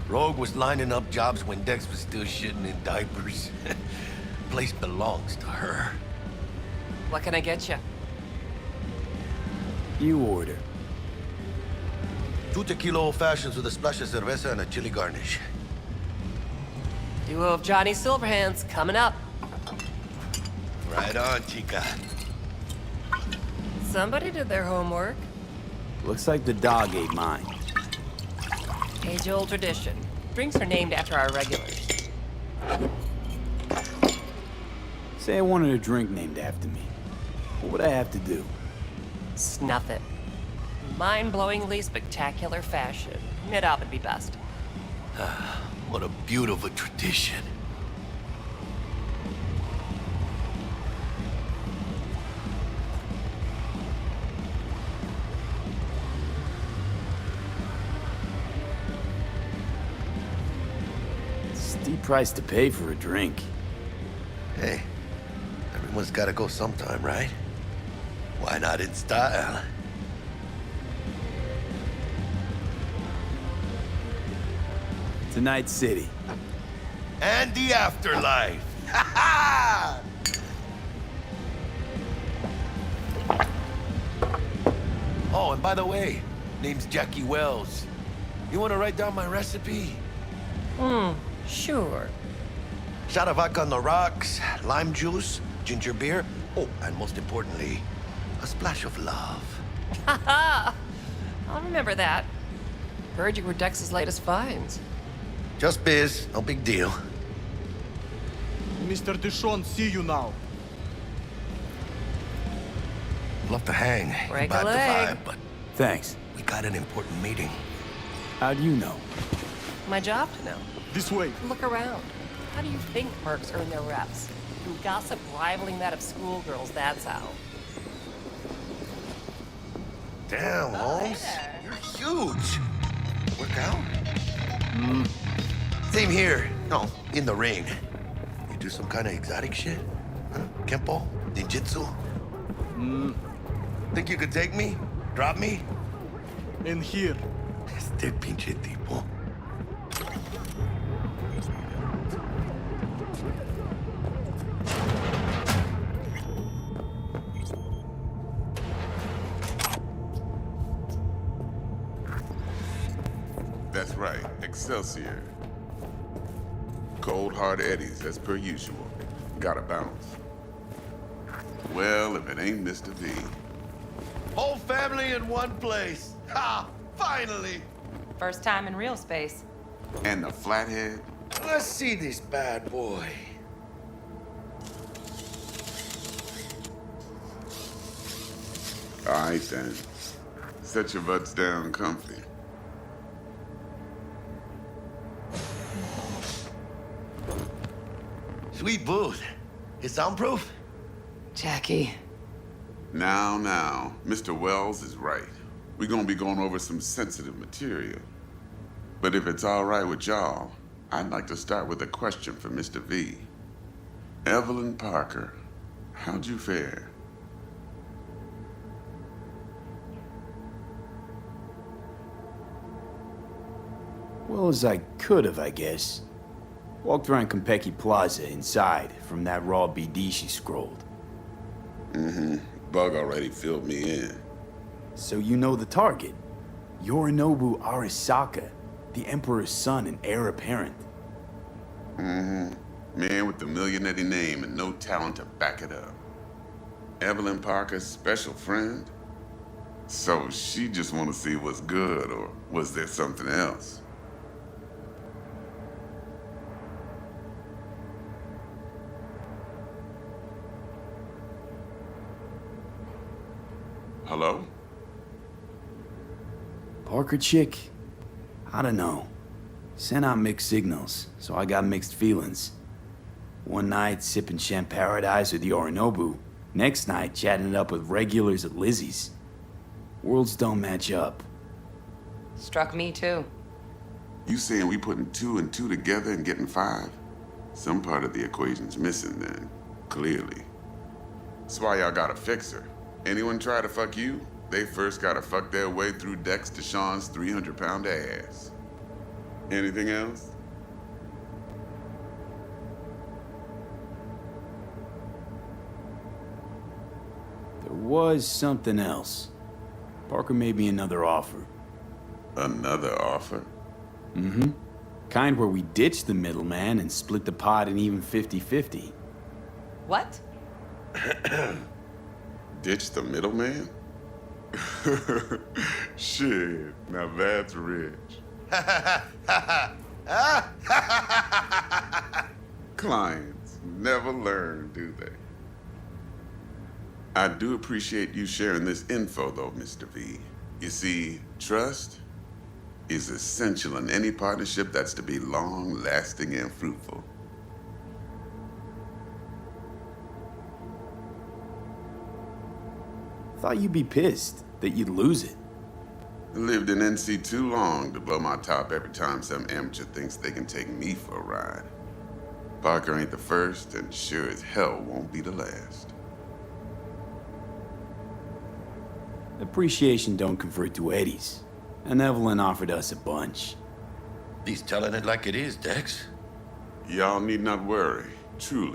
Rogue was lining up jobs when Dex was still shitting in diapers. Place belongs to her. What can I get you? You order. 2 tequila old fashions with a splash of cerveza and a chili garnish. Duo of Johnny Silverhands coming up. Right on, chica. Somebody did their homework. Looks like the dog ate mine. Age-old tradition. Drinks are named after our regulars. Say I wanted a drink named after me. What would I have to do? Snuff it. Mind-blowingly spectacular fashion. It would be best. What a beautiful tradition. Steep price to pay for a drink. Hey, everyone's gotta go sometime, right? Why not in style? To Night City. And the afterlife. Ha ha! Oh, and by the way, name's Jackie Wells. You want to write down my recipe? Sure. Shot of vodka on the rocks, lime juice, ginger beer. Oh, and most importantly, a splash of love. Haha! I'll remember that. Heard you were Dex's latest finds. Just biz, no big deal. Mr. Dishon, see you now. Love to hang, Break a vibe the leg. vibe, but Thanks. we got an important meeting. How do you know? My job to know. This way. Look around. How do you think mercs earn their reps? Through gossip rivaling that of schoolgirls, that's how. Damn, Holmes. You're huge. Work out? Same here. No, in the ring. You do some kind of exotic shit? Huh? Kempo? Ninjutsu? Think you could take me? Drop me? In here. Este pinche tipo. That's right, Excelsior. Cold hard eddies, as per usual. Gotta bounce. Well, if it ain't Mr. V. Whole family in one place. Ha! Finally! First time in real space. And the flathead? Let's see this bad boy. All right, then. Set your butts down comfy. Sweet booth. It's soundproof? Jackie. Now, Mr. Wells is right. We're gonna be going over some sensitive material. But if it's all right with y'all, I'd like to start with a question for Mr. V. Evelyn Parker, how'd you fare? Well, as I could have, I guess. Walked around Konpeki Plaza inside from that raw BD she scrolled. Bug already filled me in. So you know the target. Yorinobu Arasaka, the Emperor's son and heir apparent. Man with the millionaire name and no talent to back it up. Evelyn Parker's special friend? So she just want to see what's good, or was there something else? Hello? Parker chick? I don't know. Sent out mixed signals, so I got mixed feelings. One night sipping Champaradise with Yorinobu. Next night chatting it up with regulars at Lizzie's. Worlds don't match up. Struck me too. You saying we putting 2 and 2 together and getting 5? Some part of the equation's missing then, clearly. That's why y'all gotta fix her. Anyone try to fuck you, they first gotta fuck their way through Dex Deshawn's 300-pound ass. Anything else? There was something else. Parker made me another offer. Another offer? Kind where we ditch the middleman and split the pot in even 50-50. What? Ditch the middleman? Shit, now that's rich. Clients never learn, do they? I do appreciate you sharing this info, though, Mr. V. You see, trust is essential in any partnership that's to be long-lasting and fruitful. Thought you'd be pissed that you'd lose it. I lived in NC too long to blow my top every time some amateur thinks they can take me for a ride. Parker ain't the first, and sure as hell won't be the last. Appreciation don't convert to eddies, and Evelyn offered us a bunch. He's telling it like it is, Dex. Y'all need not worry. Truly.